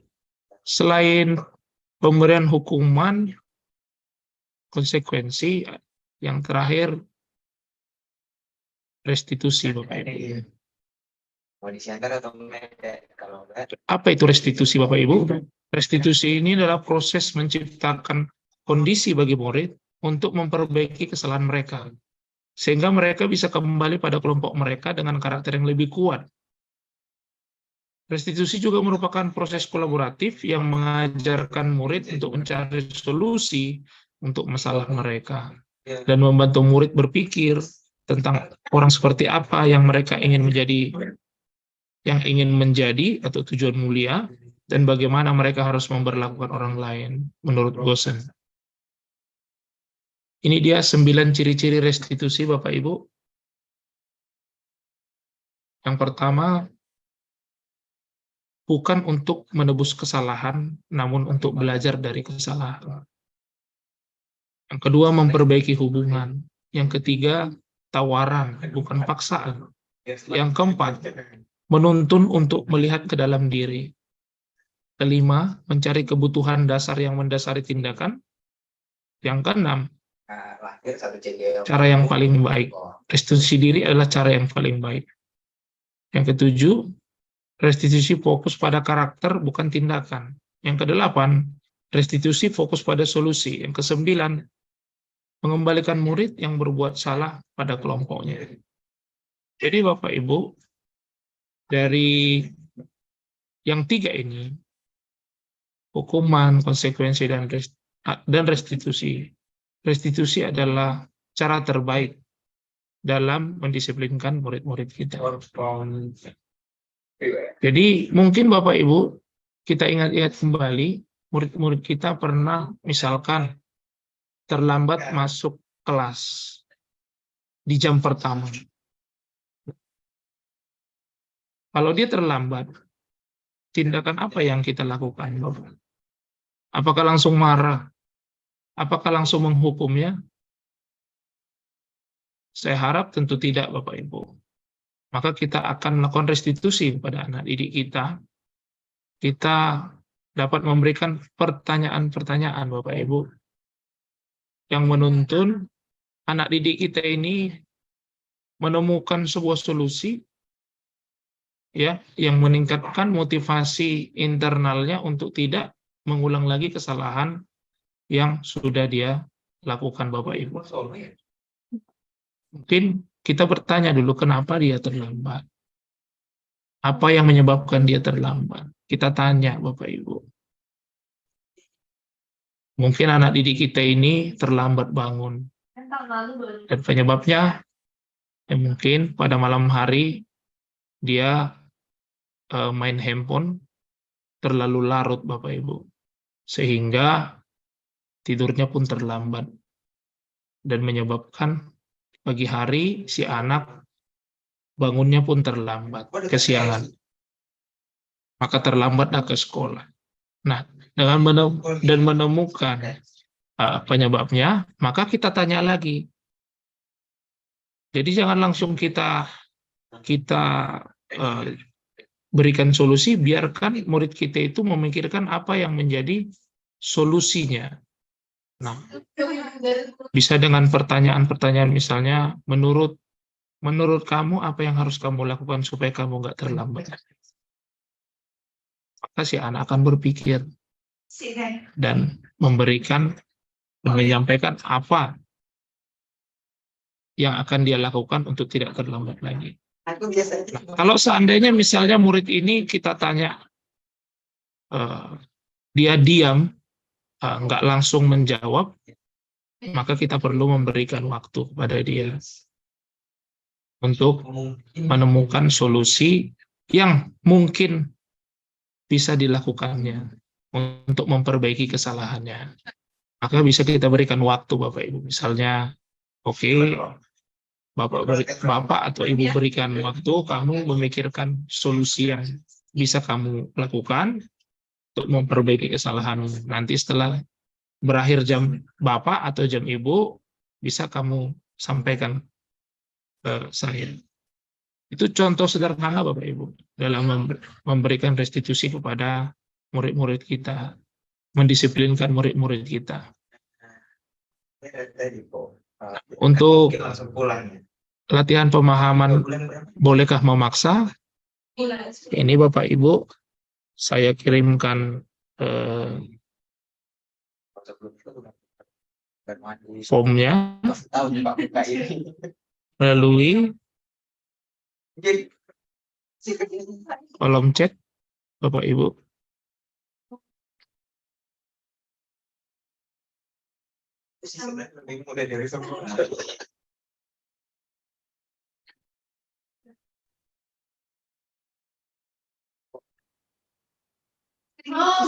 selain pemberian hukuman, konsekuensi, yang terakhir restitusi, Bapak Ibu. Apa itu restitusi, Bapak Ibu? Restitusi ini adalah proses menciptakan kondisi bagi murid untuk memperbaiki kesalahan mereka, sehingga mereka bisa kembali pada kelompok mereka dengan karakter yang lebih kuat. Restitusi juga merupakan proses kolaboratif yang mengajarkan murid untuk mencari solusi untuk masalah mereka dan membantu murid berpikir tentang orang seperti apa yang mereka ingin menjadi atau tujuan mulia, dan bagaimana mereka harus memperlakukan orang lain menurut Gosen. Ini dia 9 ciri-ciri restitusi, Bapak Ibu. Yang pertama, bukan untuk menebus kesalahan, namun untuk belajar dari kesalahan. Yang kedua, memperbaiki hubungan. Yang ketiga, tawaran, bukan paksaan. Yang keempat, menuntun untuk melihat ke dalam diri. Kelima, mencari kebutuhan dasar yang mendasari tindakan. Yang keenam, cara yang paling baik. Restitusi diri adalah cara yang paling baik. Yang ketujuh, restitusi fokus pada karakter, bukan tindakan. Yang kedelapan, restitusi fokus pada solusi. Yang kesembilan, mengembalikan murid yang berbuat salah pada kelompoknya. Jadi Bapak Ibu, dari yang 3 ini, hukuman, konsekuensi, dan restitusi. Restitusi adalah cara terbaik dalam mendisiplinkan murid-murid kita. Jadi mungkin Bapak Ibu, kita ingat-ingat kembali, murid-murid kita pernah misalkan terlambat masuk kelas di jam pertama. Kalau dia terlambat, tindakan apa yang kita lakukan, Bapak? Apakah langsung marah? Apakah langsung menghukumnya? Saya harap tentu tidak, Bapak Ibu. Maka kita akan melakukan restitusi kepada anak didik kita. Kita dapat memberikan pertanyaan-pertanyaan, Bapak Ibu, yang menuntun anak didik kita ini menemukan sebuah solusi ya yang meningkatkan motivasi internalnya untuk tidak mengulang lagi kesalahan yang sudah dia lakukan, Bapak Ibu. Mungkin kita bertanya dulu kenapa dia terlambat. Apa yang menyebabkan dia terlambat? Kita tanya, Bapak Ibu. Mungkin anak didik kita ini terlambat bangun. Dan penyebabnya mungkin pada malam hari dia main handphone terlalu larut, Bapak Ibu. Sehingga tidurnya pun terlambat. Dan menyebabkan pagi hari si anak bangunnya pun terlambat, kesiangan. Maka terlambatlah ke sekolah. Nah, dengan menemukan penyebabnya, maka kita tanya lagi. Jadi jangan langsung kita berikan solusi, biarkan murid kita itu memikirkan apa yang menjadi solusinya. Nah, bisa dengan pertanyaan-pertanyaan misalnya, menurut kamu apa yang harus kamu lakukan supaya kamu nggak terlambat? Maka si anak akan berpikir dan menyampaikan apa yang akan dia lakukan untuk tidak terlambat lagi. Nah, kalau seandainya misalnya murid ini kita tanya, dia diam, nggak langsung menjawab, maka kita perlu memberikan waktu kepada dia untuk menemukan solusi yang mungkin bisa dilakukannya untuk memperbaiki kesalahannya. Maka bisa kita berikan waktu, Bapak Ibu. Misalnya, oke, Bapak atau Ibu berikan waktu, kamu memikirkan solusi yang bisa kamu lakukan untuk memperbaiki kesalahan. Nanti setelah berakhir jam Bapak atau jam Ibu, bisa kamu sampaikan ke saya. Itu contoh sederhana, Bapak Ibu, dalam memberikan restitusi kepada murid-murid kita, mendisiplinkan murid-murid kita. Untuk latihan pemahaman, bolehkah memaksa? Ini Bapak Ibu, saya kirimkan formnya melalui kolom chat, Bapak Ibu.
Oh,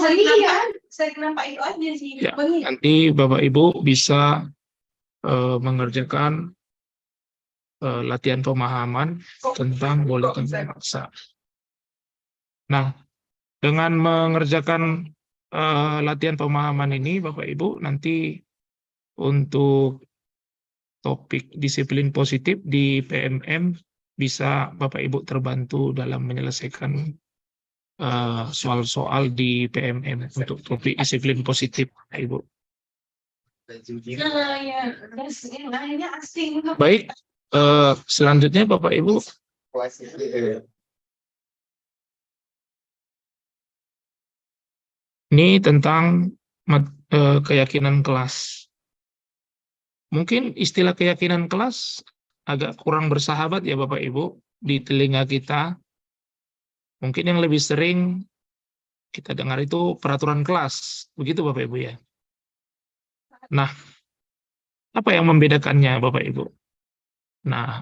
saya kenapa itu aja sih.
Ya, nanti Bapak Ibu bisa mengerjakan latihan pemahaman tentang bolehkah memaksa. Nah, dengan mengerjakan latihan pemahaman ini, Bapak Ibu, nanti untuk topik disiplin positif di PMM bisa Bapak Ibu terbantu dalam menyelesaikan soal-soal di PMM untuk topik disiplin positif, Ibu. Baik, selanjutnya Bapak Ibu, ini tentang keyakinan kelas. Mungkin istilah keyakinan kelas agak kurang bersahabat ya Bapak Ibu di telinga kita. Mungkin yang lebih sering kita dengar itu peraturan kelas. Begitu Bapak Ibu ya. Nah, apa yang membedakannya Bapak Ibu? Nah,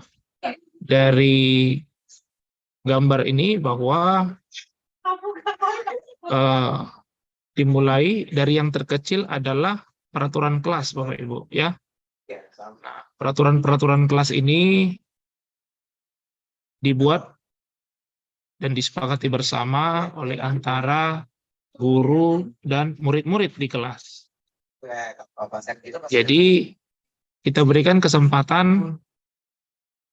dari gambar ini bahwa dimulai dari yang terkecil adalah peraturan kelas Bapak Ibu ya. Nah, peraturan-peraturan kelas ini dibuat dan disepakati bersama oleh antara guru dan murid-murid di kelas. Jadi kita berikan kesempatan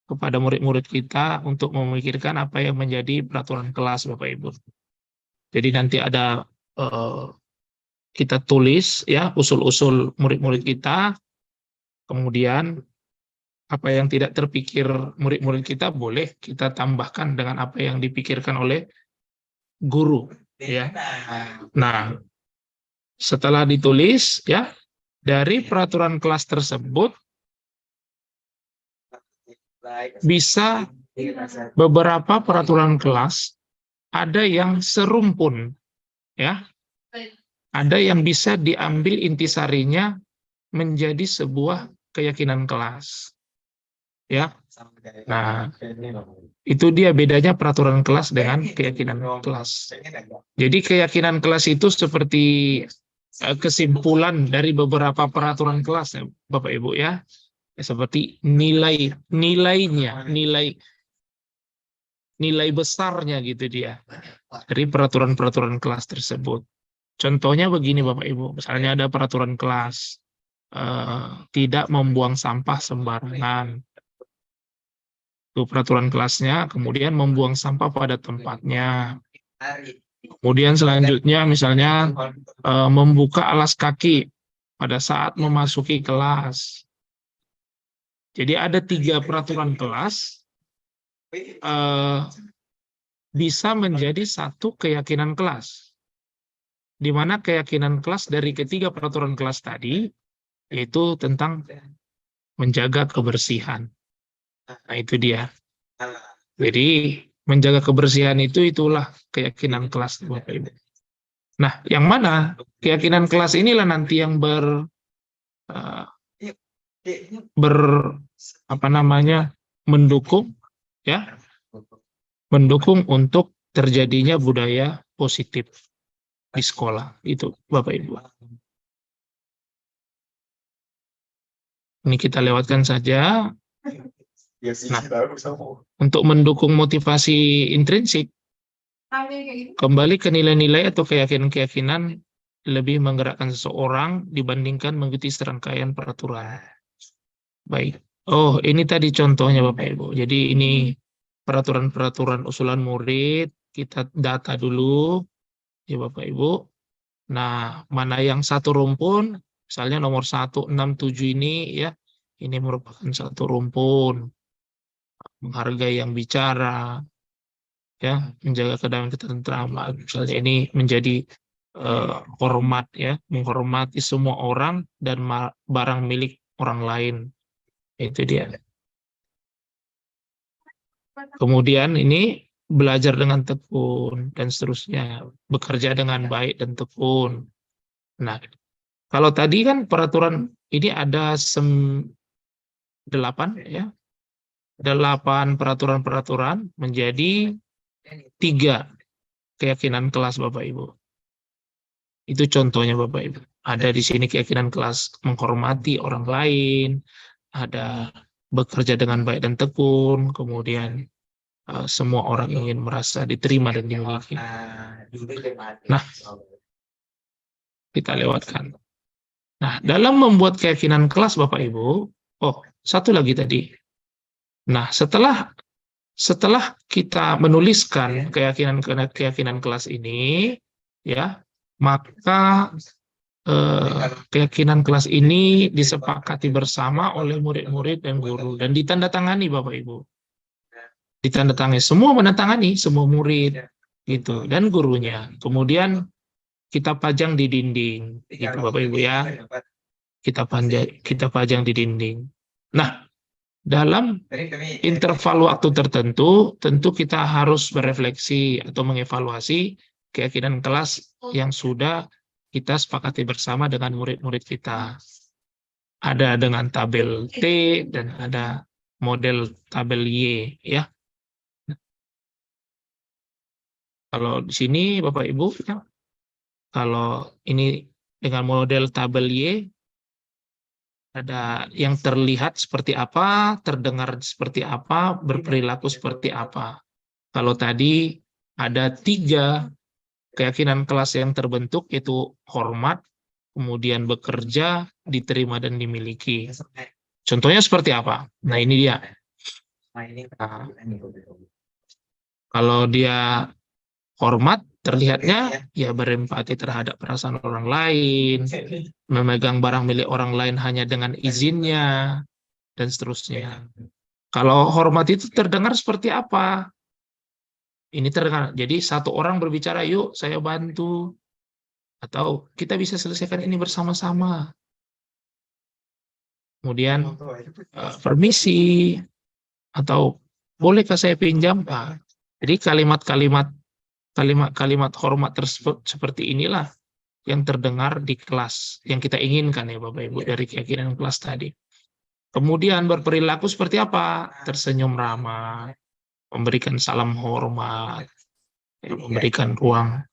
kepada murid-murid kita untuk memikirkan apa yang menjadi peraturan kelas Bapak Ibu. Jadi nanti ada kita tulis ya usul-usul murid-murid kita, kemudian apa yang tidak terpikir murid-murid kita boleh kita tambahkan dengan apa yang dipikirkan oleh guru, ya. Nah, setelah ditulis, ya, dari peraturan kelas tersebut bisa beberapa peraturan kelas ada yang serumpun, ya. Ada yang bisa diambil intisarinya menjadi sebuah keyakinan kelas. Ya. Nah, itu dia bedanya peraturan kelas dengan keyakinan kelas. Jadi keyakinan kelas itu seperti kesimpulan dari beberapa peraturan kelas, ya, Bapak Ibu, ya. Seperti nilainya, nilai besarnya gitu dia dari peraturan-peraturan kelas tersebut. Contohnya begini Bapak Ibu, misalnya ada peraturan kelas tidak membuang sampah sembarangan. Itu peraturan kelasnya, kemudian membuang sampah pada tempatnya. Kemudian selanjutnya misalnya membuka alas kaki pada saat memasuki kelas. Jadi ada 3 peraturan kelas bisa menjadi satu keyakinan kelas. Di mana keyakinan kelas dari ketiga peraturan kelas tadi, yaitu tentang menjaga kebersihan. Nah, itu dia. Jadi, menjaga kebersihan itulah keyakinan kelas, Bapak Ibu. Nah, yang mana keyakinan kelas inilah nanti yang mendukung, ya, mendukung untuk terjadinya budaya positif di sekolah itu, Bapak Ibu. Ini kita lewatkan saja. Nah, untuk mendukung motivasi intrinsik, kembali ke nilai-nilai atau keyakinan-keyakinan lebih menggerakkan seseorang dibandingkan mengikuti serangkaian peraturan. Baik. Oh, ini tadi contohnya Bapak Ibu. Jadi ini peraturan-peraturan usulan murid, kita data dulu. Ya Bapak Ibu. Nah, mana yang satu rumpun, misalnya nomor 167 ini, ya, ini merupakan satu rumpun. Menghargai yang bicara, ya, menjaga kedamaian ketentraman. Misalnya ini menjadi hormat, ya, menghormati semua orang dan barang milik orang lain. Itu dia. Kemudian ini belajar dengan tekun, dan seterusnya. Bekerja dengan baik dan tekun. Nah, kalau tadi kan peraturan ini ada 8, ya. 8 peraturan-peraturan menjadi 3 keyakinan kelas Bapak Ibu. Itu contohnya Bapak Ibu. Ada di sini keyakinan kelas menghormati orang lain, ada bekerja dengan baik dan tekun, kemudian semua orang ingin merasa diterima dan dimiliki. Nah, kita lewatkan. Nah, dalam membuat keyakinan kelas Bapak Ibu, satu lagi tadi. Nah, setelah kita menuliskan keyakinan kelas ini, ya, maka keyakinan kelas ini disepakati bersama oleh murid-murid dan guru dan ditandatangani Bapak Ibu. Ditandatangani, semua menandatangani, semua murid gitu dan gurunya. Kemudian kita pajang di dinding, gitu Bapak Ibu, ya. Kita pajang di dinding. Nah, dalam interval waktu tertentu, tentu kita harus berefleksi atau mengevaluasi keyakinan kelas yang sudah kita sepakati bersama dengan murid-murid kita. Ada dengan tabel T dan ada model tabel Y, ya. Kalau di sini Bapak Ibu, ya, kalau ini dengan model tabel Y, ada yang terlihat seperti apa, terdengar seperti apa, berperilaku seperti apa. Kalau tadi ada 3 keyakinan kelas yang terbentuk, yaitu hormat, kemudian bekerja, diterima dan dimiliki. Contohnya seperti apa? Nah, ini dia. Nah, kalau dia hormat, terlihatnya ya berempati terhadap perasaan orang lain, memegang barang milik orang lain hanya dengan izinnya, dan seterusnya. Kalau hormat itu terdengar seperti apa? Ini terdengar. Jadi satu orang berbicara, yuk saya bantu. Atau kita bisa selesaikan ini bersama-sama. Kemudian permisi. Atau bolehkah saya pinjam? Nah, jadi kalimat-kalimat hormat tersebut seperti inilah yang terdengar di kelas yang kita inginkan ya Bapak Ibu dari keyakinan kelas tadi. Kemudian berperilaku seperti apa? Tersenyum ramah, memberikan salam hormat, memberikan ruang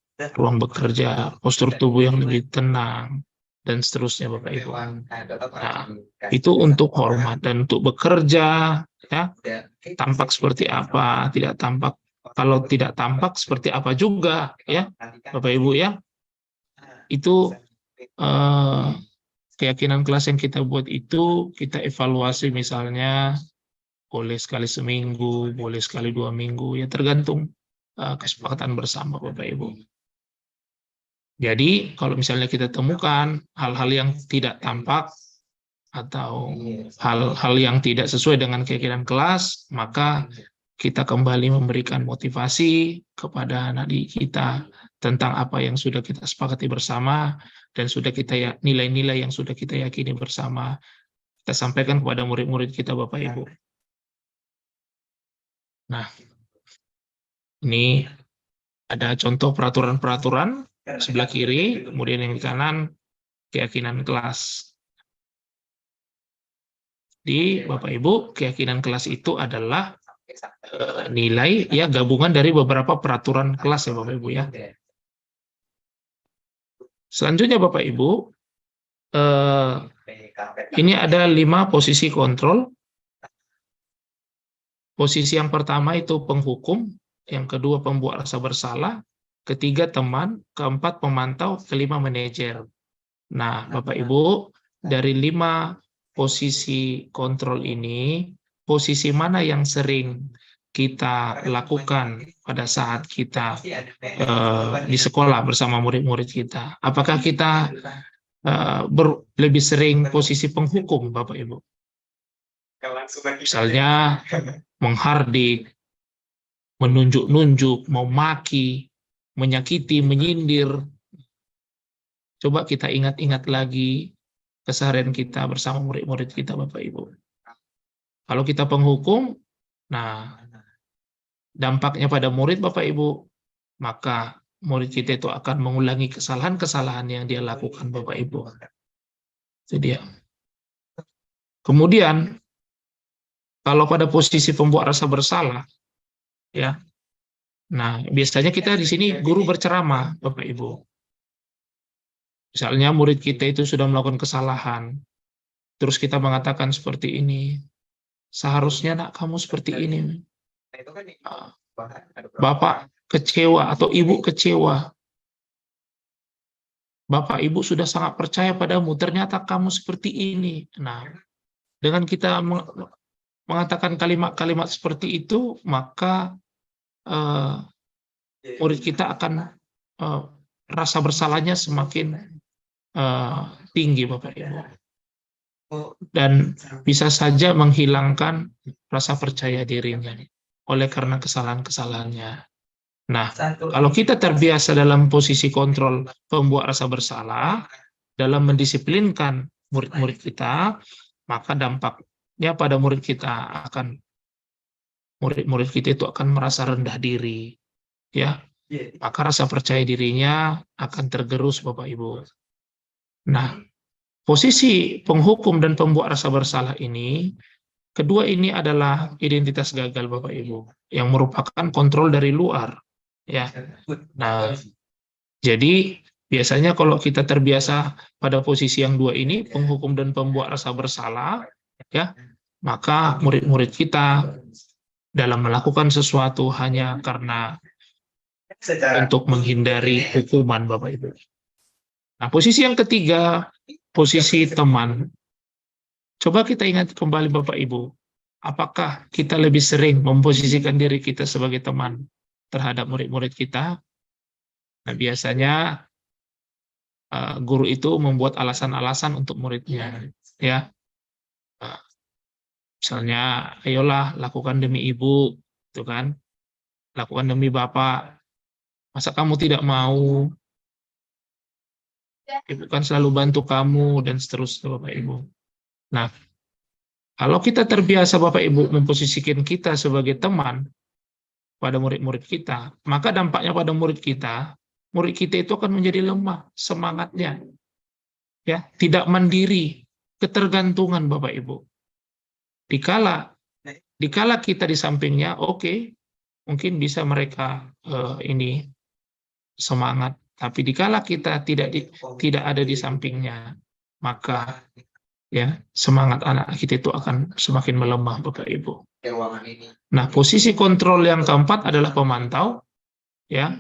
bekerja, postur tubuh yang lebih tenang, dan seterusnya Bapak Ibu. Nah, itu untuk hormat. Dan untuk bekerja, ya, tampak seperti apa, tidak tampak. Kalau tidak tampak seperti apa juga, ya Bapak Ibu ya. Itu keyakinan kelas yang kita buat itu, kita evaluasi misalnya boleh sekali seminggu, boleh sekali 2 minggu, ya tergantung kesepakatan bersama Bapak Ibu. Jadi kalau misalnya kita temukan hal-hal yang tidak tampak atau hal-hal yang tidak sesuai dengan keyakinan kelas, maka kita kembali memberikan motivasi kepada anak didik kita tentang apa yang sudah kita sepakati bersama dan sudah kita nilai-nilai yang sudah kita yakini bersama. Kita sampaikan kepada murid-murid kita Bapak Ibu. Nah, ini ada contoh peraturan-peraturan sebelah kiri, kemudian yang di kanan keyakinan kelas. Di Bapak Ibu, keyakinan kelas itu adalah nilai ya gabungan dari beberapa peraturan kelas ya Bapak Ibu ya. Selanjutnya Bapak Ibu, ini ada 5 posisi kontrol. Posisi yang pertama itu penghukum, yang kedua pembuat rasa bersalah, ketiga teman, keempat pemantau, kelima manajer. Nah Bapak Ibu, dari 5 posisi kontrol ini, posisi mana yang sering kita lakukan pada saat kita di sekolah bersama murid-murid kita? Apakah kita lebih sering posisi penghukum, Bapak Ibu? Misalnya menghardik, menunjuk-nunjuk, memaki, menyakiti, menyindir. Coba kita ingat-ingat lagi keseharian kita bersama murid-murid kita, Bapak Ibu. Kalau kita penghukum, nah dampaknya pada murid Bapak Ibu, maka murid kita itu akan mengulangi kesalahan-kesalahan yang dia lakukan Bapak Ibu. Itu dia. Kemudian, kalau pada posisi pembuat rasa bersalah, ya, nah biasanya kita di sini guru berceramah Bapak Ibu. Misalnya murid kita itu sudah melakukan kesalahan, terus kita mengatakan seperti ini, seharusnya nak kamu seperti ini. Bapak kecewa atau ibu kecewa. Bapak ibu sudah sangat percaya padamu, ternyata kamu seperti ini. Nah, dengan kita mengatakan kalimat-kalimat seperti itu, maka murid kita akan rasa bersalahnya semakin tinggi Bapak Ibu. Dan bisa saja menghilangkan rasa percaya dirinya oleh karena kesalahan-kesalahannya. Nah, kalau kita terbiasa dalam posisi kontrol pembuat rasa bersalah, dalam mendisiplinkan murid-murid kita, maka dampaknya pada murid kita murid-murid kita itu akan merasa rendah diri, ya. Maka rasa percaya dirinya akan tergerus, Bapak Ibu. Nah, posisi penghukum dan pembuat rasa bersalah ini, kedua ini adalah identitas gagal Bapak Ibu, yang merupakan kontrol dari luar. Ya, nah, jadi biasanya kalau kita terbiasa pada posisi yang dua ini, penghukum dan pembuat rasa bersalah, ya, maka murid-murid kita dalam melakukan sesuatu hanya karena untuk menghindari hukuman Bapak Ibu. Nah, posisi yang ketiga, posisi teman. Coba kita ingat kembali Bapak Ibu, apakah kita lebih sering memposisikan diri kita sebagai teman terhadap murid-murid kita? Nah, biasanya guru itu membuat alasan-alasan untuk muridnya, ya. Misalnya, ayolah lakukan demi ibu, itu kan, lakukan demi bapak. Masa kamu tidak mau? Ibu kan selalu bantu kamu dan seterusnya Bapak Ibu. Nah, kalau kita terbiasa Bapak Ibu memposisikan kita sebagai teman pada murid-murid kita, maka dampaknya pada murid kita itu akan menjadi lemah semangatnya, ya, tidak mandiri, ketergantungan Bapak Ibu. Dikala kita di sampingnya, oke, mungkin bisa mereka ini semangat, tapi dikala kita tidak ada di sampingnya, maka ya semangat anak kita itu akan semakin melemah Bapak Ibu. Nah, posisi kontrol yang keempat adalah pemantau, ya.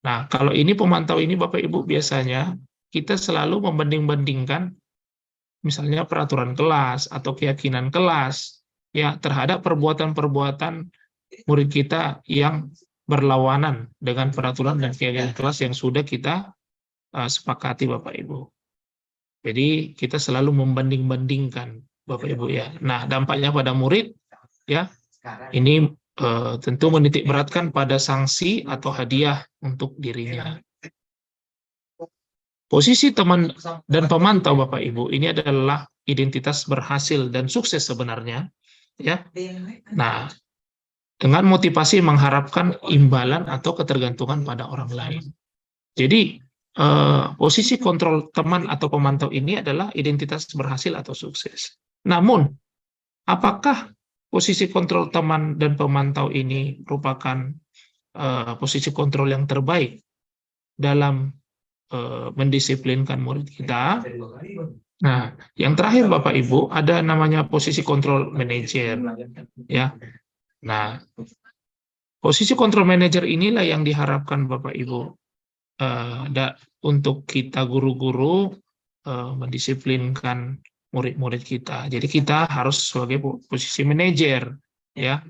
Nah, kalau ini pemantau ini Bapak Ibu biasanya kita selalu membanding-bandingkan misalnya peraturan kelas atau keyakinan kelas ya terhadap perbuatan-perbuatan murid kita yang berlawanan dengan peraturan dan keyakinan kelas yang sudah kita sepakati Bapak Ibu. Jadi kita selalu membanding-bandingkan Bapak Ibu ya. Nah, dampaknya pada murid ya ini tentu menitik beratkan pada sanksi atau hadiah untuk dirinya. Posisi teman dan pemantau Bapak Ibu ini adalah identitas berhasil dan sukses sebenarnya ya. Nah, dengan motivasi mengharapkan imbalan atau ketergantungan pada orang lain. Jadi posisi kontrol teman atau pemantau ini adalah identitas berhasil atau sukses. Namun, apakah posisi kontrol teman dan pemantau ini merupakan posisi kontrol yang terbaik dalam mendisiplinkan murid kita? Nah, yang terakhir Bapak Ibu ada namanya posisi kontrol manajer, ya. Nah, posisi kontrol manajer inilah yang diharapkan Bapak Ibu untuk kita guru-guru mendisiplinkan murid-murid kita. Jadi kita harus sebagai posisi manajer, ya.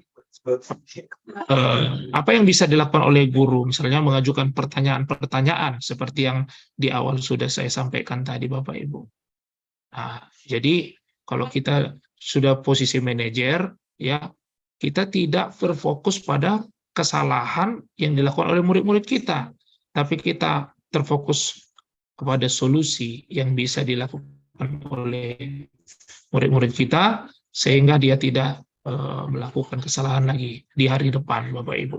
Apa yang bisa dilakukan oleh guru, misalnya mengajukan pertanyaan-pertanyaan seperti yang di awal sudah saya sampaikan tadi, Bapak Ibu. Nah, jadi kalau kita sudah posisi manajer, ya, kita tidak berfokus pada kesalahan yang dilakukan oleh murid-murid kita, tapi kita terfokus kepada solusi yang bisa dilakukan oleh murid-murid kita sehingga dia tidak melakukan kesalahan lagi di hari depan, Bapak Ibu.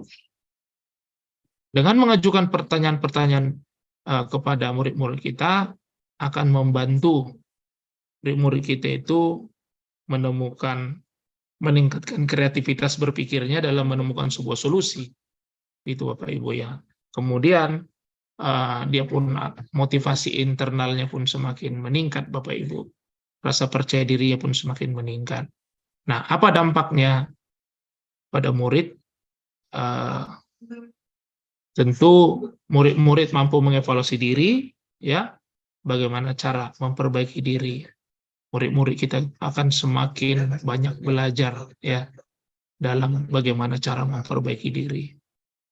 Dengan mengajukan pertanyaan-pertanyaan kepada murid-murid kita akan membantu murid-murid kita itu meningkatkan kreativitas berpikirnya dalam menemukan sebuah solusi. Itu Bapak Ibu ya. Kemudian dia pun motivasi internalnya pun semakin meningkat Bapak Ibu. Rasa percaya dirinya pun semakin meningkat. Nah, apa dampaknya pada murid? Tentu murid-murid mampu mengevaluasi diri, ya, bagaimana cara memperbaiki diri. Murid-murid kita akan semakin banyak belajar, ya, dalam bagaimana cara memperbaiki diri,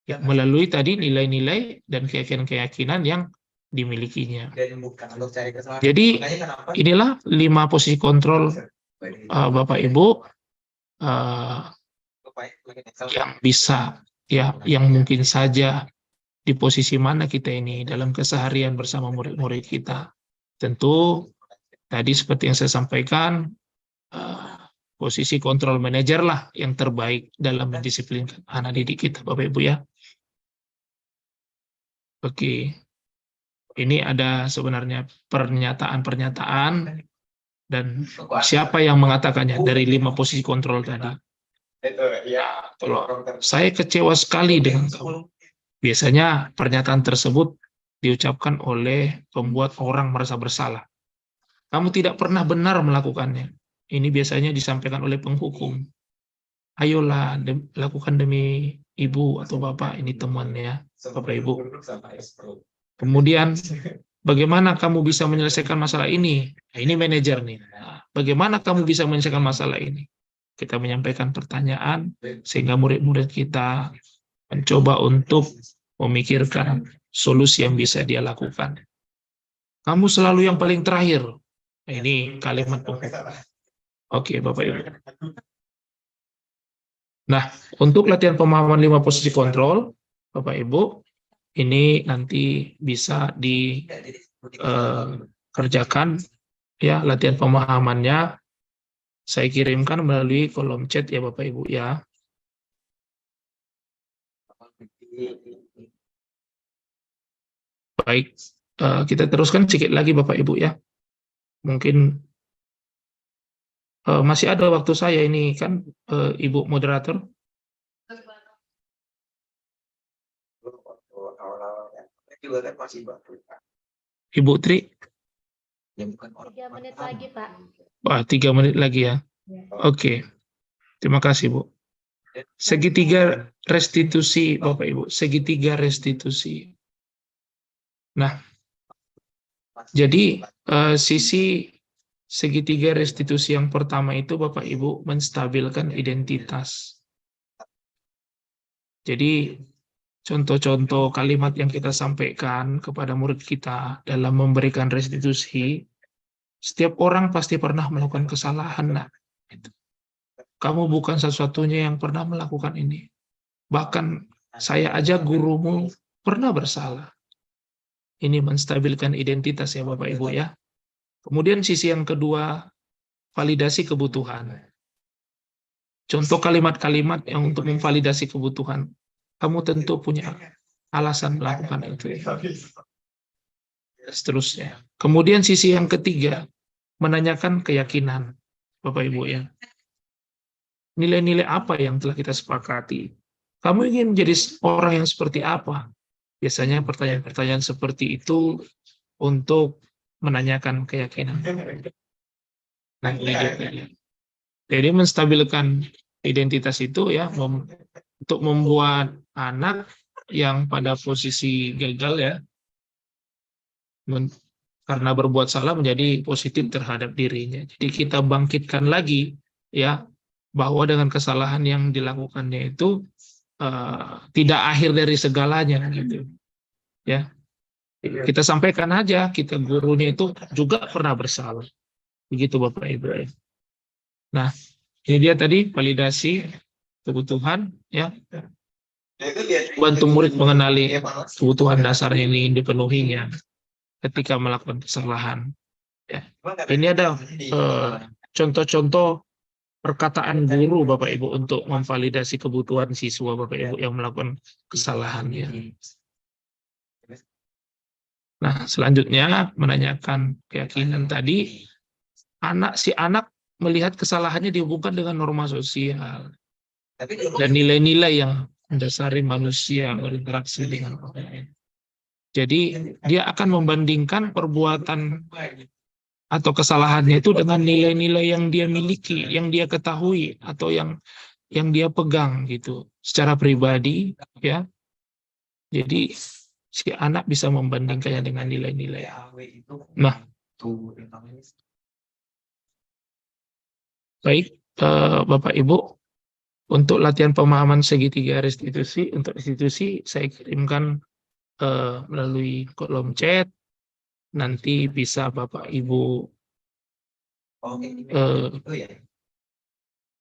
ya, melalui tadi nilai-nilai dan keyakinan-keyakinan yang dimilikinya. Jadi inilah 5 posisi kontrol Bapak Ibu yang bisa, ya, yang mungkin saja di posisi mana kita ini dalam keseharian bersama murid-murid kita. Tentu tadi seperti yang saya sampaikan, posisi kontrol manajer lah yang terbaik dalam mendisiplinkan anak didik kita, Bapak Ibu ya. Oke, ini ada sebenarnya pernyataan-pernyataan dan siapa yang mengatakannya dari 5 posisi kontrol tadi. Kalau saya kecewa sekali dengan kamu. Biasanya pernyataan tersebut diucapkan oleh pembuat orang merasa bersalah. Kamu tidak pernah benar melakukannya. Ini biasanya disampaikan oleh penghukum. Ayolah, lakukan demi ibu atau bapak, ini temannya, Bapak Ibu. Kemudian, bagaimana kamu bisa menyelesaikan masalah ini? Nah, ini manajer nih. Nah, bagaimana kamu bisa menyelesaikan masalah ini? Kita menyampaikan pertanyaan, sehingga murid-murid kita mencoba untuk memikirkan solusi yang bisa dia lakukan. Kamu selalu yang paling terakhir. Nah, ini kalimat pokok. Oke, Bapak Ibu. Nah, untuk latihan pemahaman 5 posisi kontrol, Bapak Ibu, ini nanti bisa dikerjakan ya latihan pemahamannya. Saya kirimkan melalui kolom chat ya Bapak Ibu ya. Baik, kita teruskan sedikit lagi Bapak Ibu ya. Mungkin masih ada waktu saya ini kan Ibu moderator.
Juga kan masih baru.
Ibu Tri.
Ya, bukan orang
3 menit lagi, Pak.
Wah, 3 menit lagi ya. Oke. Terima kasih, Bu. Segitiga restitusi, Bapak Ibu. Segitiga restitusi. Nah, jadi sisi segitiga restitusi yang pertama itu, Bapak Ibu, menstabilkan identitas. Jadi, contoh-contoh kalimat yang kita sampaikan kepada murid kita dalam memberikan restitusi, setiap orang pasti pernah melakukan kesalahan. Nah, kamu bukan satu-satunya yang pernah melakukan ini. Bahkan saya aja gurumu pernah bersalah. Ini menstabilkan identitas ya Bapak Ibu ya. Kemudian sisi yang kedua, validasi kebutuhan. Contoh kalimat-kalimat yang untuk memvalidasi kebutuhan. Kamu tentu punya alasan melakukan itu. Seterusnya. Kemudian sisi yang ketiga, menanyakan keyakinan Bapak Ibu ya. Nilai-nilai apa yang telah kita sepakati? Kamu ingin menjadi orang yang seperti apa? Biasanya pertanyaan-pertanyaan seperti itu untuk menanyakan keyakinan. Nah, jadi menstabilkan identitas itu ya, untuk membuat anak yang pada posisi gagal ya, karena berbuat salah menjadi positif terhadap dirinya. Jadi kita bangkitkan lagi ya, bahwa dengan kesalahan yang dilakukannya itu tidak akhir dari segalanya gitu ya. Kita sampaikan aja, kita gurunya itu juga pernah bersalah begitu Bapak Ibu. Nah, ini dia tadi validasi kebutuhan ya, bantu murid mengenali kebutuhan dasar ini dipenuhinya ketika melakukan kesalahan ya. Ini ada contoh-contoh perkataan guru Bapak Ibu untuk memvalidasi kebutuhan siswa Bapak Ibu yang melakukan kesalahan ya. Nah, selanjutnya menanyakan keyakinan tadi, si anak melihat kesalahannya dihubungkan dengan norma sosial dan nilai-nilai yang mendasari manusia berinteraksi dengan orang lain. Jadi dia akan membandingkan perbuatan atau kesalahannya itu dengan nilai-nilai yang dia miliki, yang dia ketahui, atau yang dia pegang gitu secara pribadi ya. Jadi si anak bisa membandingkannya dengan nilai-nilai. Nah, baik Bapak Ibu, untuk latihan pemahaman segitiga restitusi, untuk restitusi saya kirimkan melalui kolom chat. Nanti bisa Bapak Ibu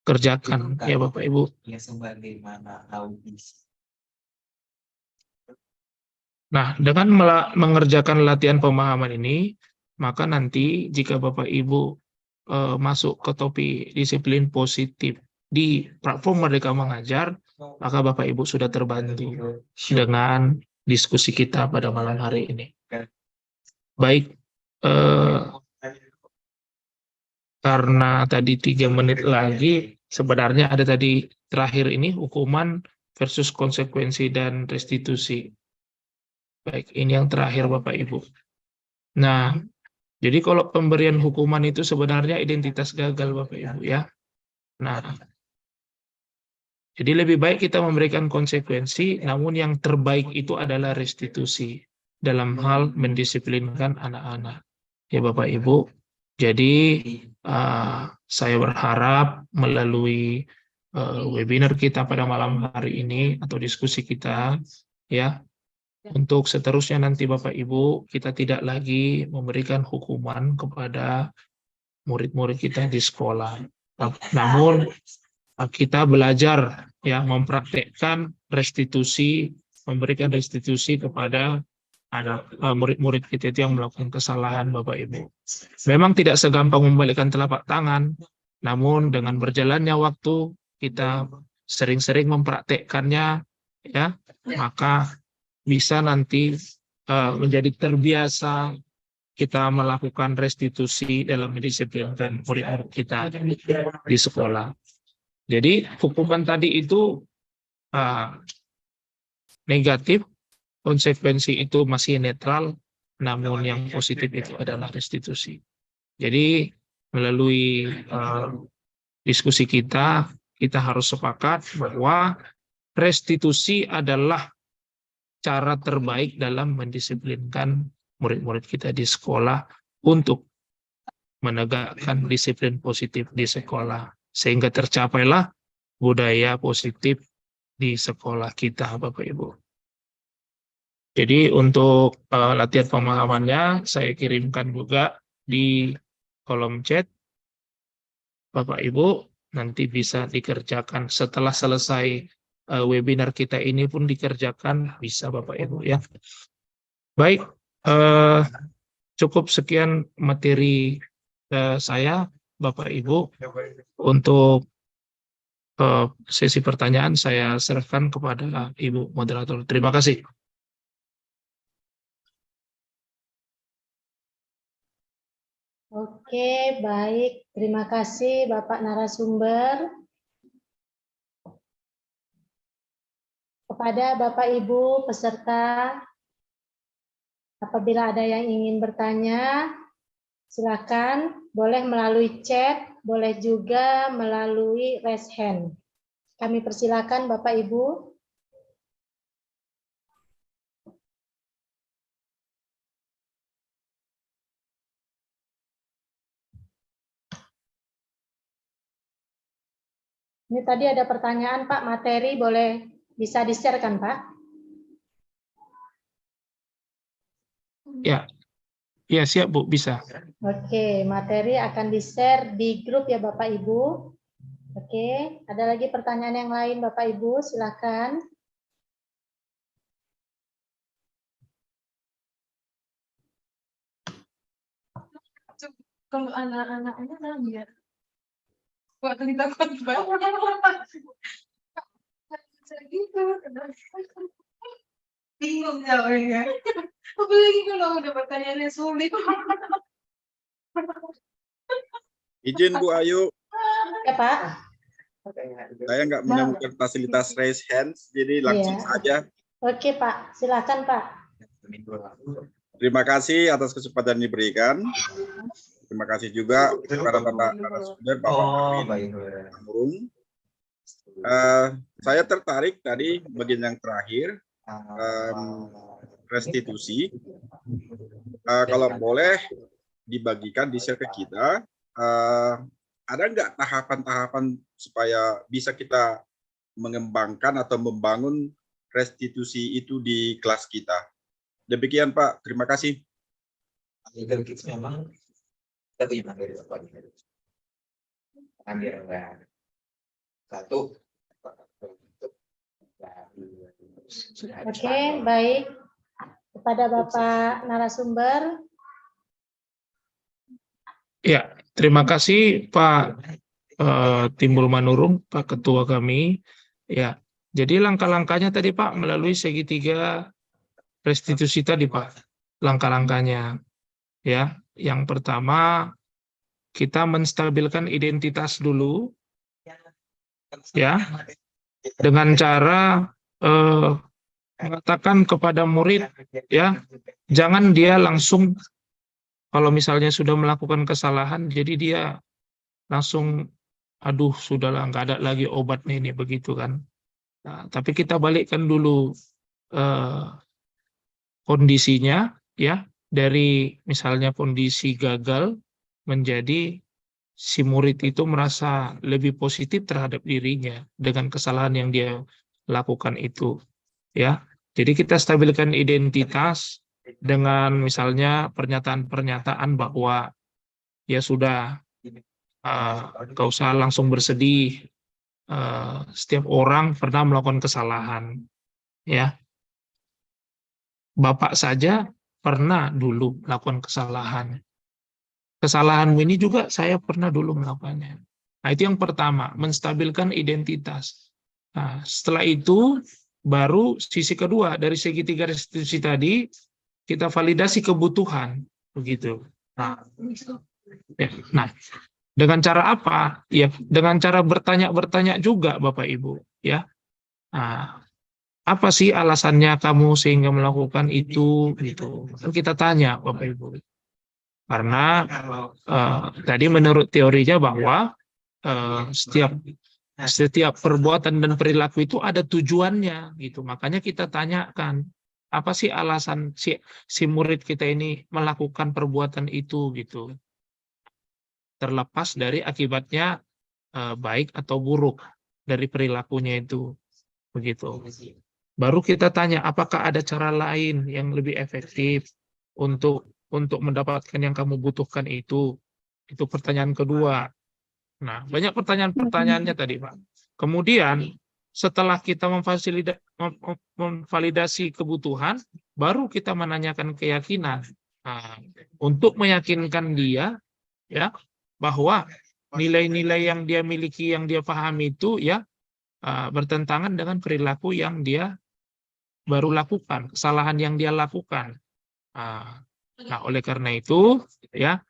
kerjakan ya Bapak Ibu. Nah, dengan mengerjakan latihan pemahaman ini, maka nanti jika Bapak Ibu masuk ke topik disiplin positif di platform Merdeka Mengajar, maka Bapak Ibu sudah terbantu dengan diskusi kita pada malam hari ini. Baik, karena tadi 3 menit lagi, sebenarnya ada tadi terakhir ini hukuman versus konsekuensi dan restitusi. Baik, ini yang terakhir Bapak Ibu. Nah, jadi kalau pemberian hukuman itu sebenarnya identitas gagal Bapak Ibu ya. Nah, jadi lebih baik kita memberikan konsekuensi, namun yang terbaik itu adalah restitusi dalam hal mendisiplinkan anak-anak. Ya Bapak Ibu, jadi saya berharap melalui webinar kita pada malam hari ini atau diskusi kita ya, untuk seterusnya nanti Bapak Ibu kita tidak lagi memberikan hukuman kepada murid-murid kita di sekolah, namun kita belajar ya mempraktekkan restitusi, memberikan restitusi kepada anak murid-murid kita itu yang melakukan kesalahan, Bapak Ibu. Memang tidak segampang membalikkan telapak tangan, namun dengan berjalannya waktu kita sering-sering mempraktekkannya, ya, maka bisa nanti menjadi terbiasa kita melakukan restitusi dalam mendisiplinkan murid-murid kita di sekolah. Jadi hukuman tadi itu negatif, konsekuensi itu masih netral, namun yang positif itu adalah restitusi. Jadi melalui diskusi kita harus sepakat bahwa restitusi adalah cara terbaik dalam mendisiplinkan murid-murid kita di sekolah untuk menegakkan disiplin positif di sekolah, sehingga tercapailah budaya positif di sekolah kita, Bapak Ibu. Jadi untuk latihan pemahamannya saya kirimkan juga di kolom chat. Bapak Ibu nanti bisa dikerjakan setelah selesai webinar kita ini pun dikerjakan, bisa Bapak Ibu ya. Baik, cukup sekian materi saya Bapak Ibu. Untuk sesi pertanyaan saya serahkan kepada Ibu Moderator. Terima kasih.
Oke, baik. Terima kasih Bapak narasumber. Kepada Bapak Ibu peserta, apabila ada yang ingin bertanya, silakan, boleh melalui chat, boleh juga melalui raise hand. Kami persilakan Bapak Ibu. Ini tadi ada pertanyaan Pak, materi boleh bisa di-share-kan Pak?
Ya, ya siap Bu, bisa.
Oke, materi akan di-share di grup ya Bapak Ibu. Oke, ada lagi pertanyaan yang lain Bapak Ibu, silakan.
Kalau anak-anaknya nanya, waktu ditakut banget. Gitu, bingung jawabnya. Apalagi kalau udah pertanyaannya sulit.
Izin Bu Ayu,
Ya Pak.
saya nggak menemukan fasilitas raise hands, jadi langsung
Iya.
saja.
Oke Pak, silakan Pak.
Terima kasih atas kesempatan yang diberikan. Terima kasih juga kepada Bapak narasumber, Bapak Nurung. Saya tertarik tadi bagian yang terakhir, restitusi. Kalau boleh dibagikan, di-share ke kita, ada nggak tahapan-tahapan supaya bisa kita mengembangkan atau membangun restitusi itu di kelas kita? Demikian Pak, terima kasih.
Memang kita punya materi apa nih? Ambil satu.
Oke, baik. Kepada Bapak narasumber.
Ya, terima kasih Pak Timbul Manurung, Pak Ketua kami. Ya, jadi langkah-langkahnya tadi Pak melalui segitiga restitusi tadi Pak, langkah-langkahnya. Ya, yang pertama kita menstabilkan identitas dulu, ya, dengan cara mengatakan kepada murid, ya, jangan dia langsung kalau misalnya sudah melakukan kesalahan, jadi dia langsung, aduh sudahlah nggak ada lagi obatnya ini begitu kan. Nah, tapi kita balikkan dulu kondisinya, ya, dari misalnya kondisi gagal menjadi si murid itu merasa lebih positif terhadap dirinya dengan kesalahan yang dia lakukan itu, ya. Jadi kita stabilkan identitas dengan misalnya pernyataan-pernyataan bahwa ya sudah, gak usah langsung bersedih, setiap orang pernah melakukan kesalahan, ya. Bapak saja pernah dulu melakukan kesalahan. Kesalahanmu ini juga saya pernah dulu melakukannya. Nah, itu yang pertama, menstabilkan identitas. Nah, setelah itu baru sisi kedua dari segitiga restitusi tadi kita validasi kebutuhan, begitu. Nah, ya, nah, dengan cara apa? Ya, dengan cara bertanya juga, Bapak Ibu, ya. Nah, apa sih alasannya kamu sehingga melakukan itu, gitu. Kan kita tanya, Bapak Ibu. Karena tadi menurut teorinya bahwa setiap perbuatan dan perilaku itu ada tujuannya, gitu. Makanya kita tanyakan, apa sih alasan si murid kita ini melakukan perbuatan itu, gitu. Terlepas dari akibatnya baik atau buruk dari perilakunya itu, begitu. Baru kita tanya, apakah ada cara lain yang lebih efektif untuk mendapatkan yang kamu butuhkan itu? Itu pertanyaan kedua. Nah, banyak pertanyaan-pertanyaannya tadi, Pak. Kemudian, setelah kita memvalidasi kebutuhan, baru kita menanyakan keyakinan. Nah, untuk meyakinkan dia, ya, bahwa nilai-nilai yang dia miliki, yang dia pahami itu, ya, bertentangan dengan perilaku yang dia baru lakukan, kesalahan yang dia lakukan. Nah, oleh karena itu, ya,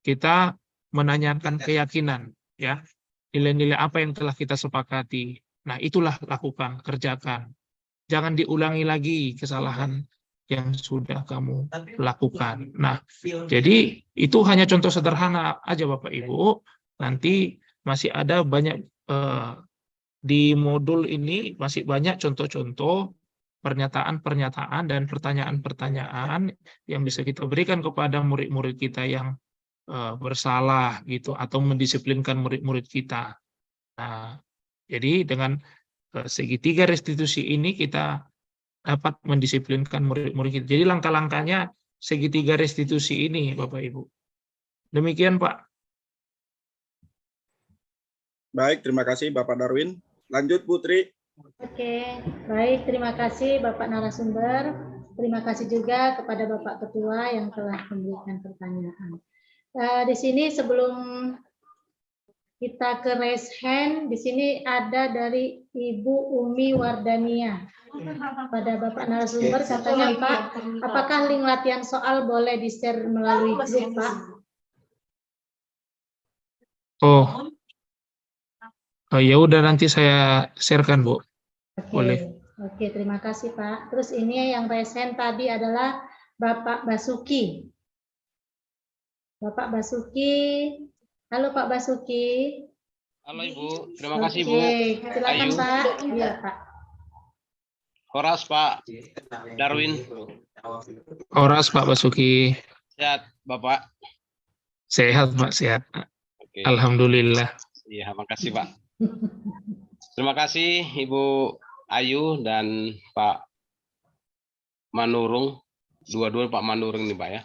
kita menanyakan keyakinan, ya, nilai-nilai apa yang telah kita sepakati. Nah, itulah lakukan, kerjakan. Jangan diulangi lagi kesalahan yang sudah kamu lakukan. Nah, jadi itu hanya contoh sederhana aja, Bapak Ibu. Nanti masih ada banyak di modul ini masih banyak contoh-contoh pernyataan-pernyataan dan pertanyaan-pertanyaan yang bisa kita berikan kepada murid-murid kita yang bersalah gitu atau mendisiplinkan murid-murid kita. Nah, jadi dengan segitiga restitusi ini kita dapat mendisiplinkan murid-murid kita. Jadi langkah-langkahnya segitiga restitusi ini, Bapak Ibu. Demikian, Pak.
Baik, terima kasih Bapak Darwin. Lanjut, Putri.
Oke, baik. Terima kasih Bapak narasumber. Terima kasih juga kepada Bapak Ketua yang telah memberikan pertanyaan. Di sini sebelum kita ke raise hand, di sini ada dari Ibu Umi Wardania. Pada Bapak narasumber katanya, Pak, apakah link latihan soal boleh di-share melalui grup, Pak?
Oh, ya udah nanti saya sharekan, Bu. Boleh.
Oke, terima kasih, Pak. Terus ini yang raise hand tadi adalah Bapak Basuki. Bapak Basuki. Halo Pak Basuki.
Halo Ibu, terima kasih Bu.
Silakan
Ayu.
Pak. Iya Pak.
Horas Pak Darwin.
Horas Pak Basuki.
Sehat Bapak?
Sehat Pak, sehat.
Oke.
Alhamdulillah.
Iya, makasih Pak. Terima kasih Ibu Ayu dan Pak Manurung. Dua-dua Pak Manurung nih Pak ya.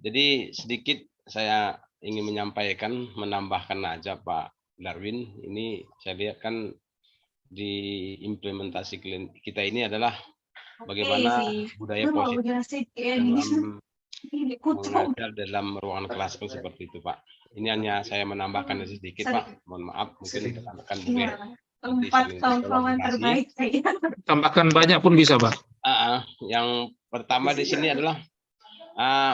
Jadi sedikit saya ingin menyampaikan, menambahkan aja Pak Darwin. Ini saya lihat kan di implementasi kita ini adalah bagaimana budaya positif dalam mengajar dalam ruangan kelas pun seperti itu Pak. Ini hanya saya menambahkan sedikit Pak. Mohon maaf, mungkin rekan-rekan boleh
terbaik.
Tambahkan banyak pun bisa Pak.
Yang pertama di sini adalah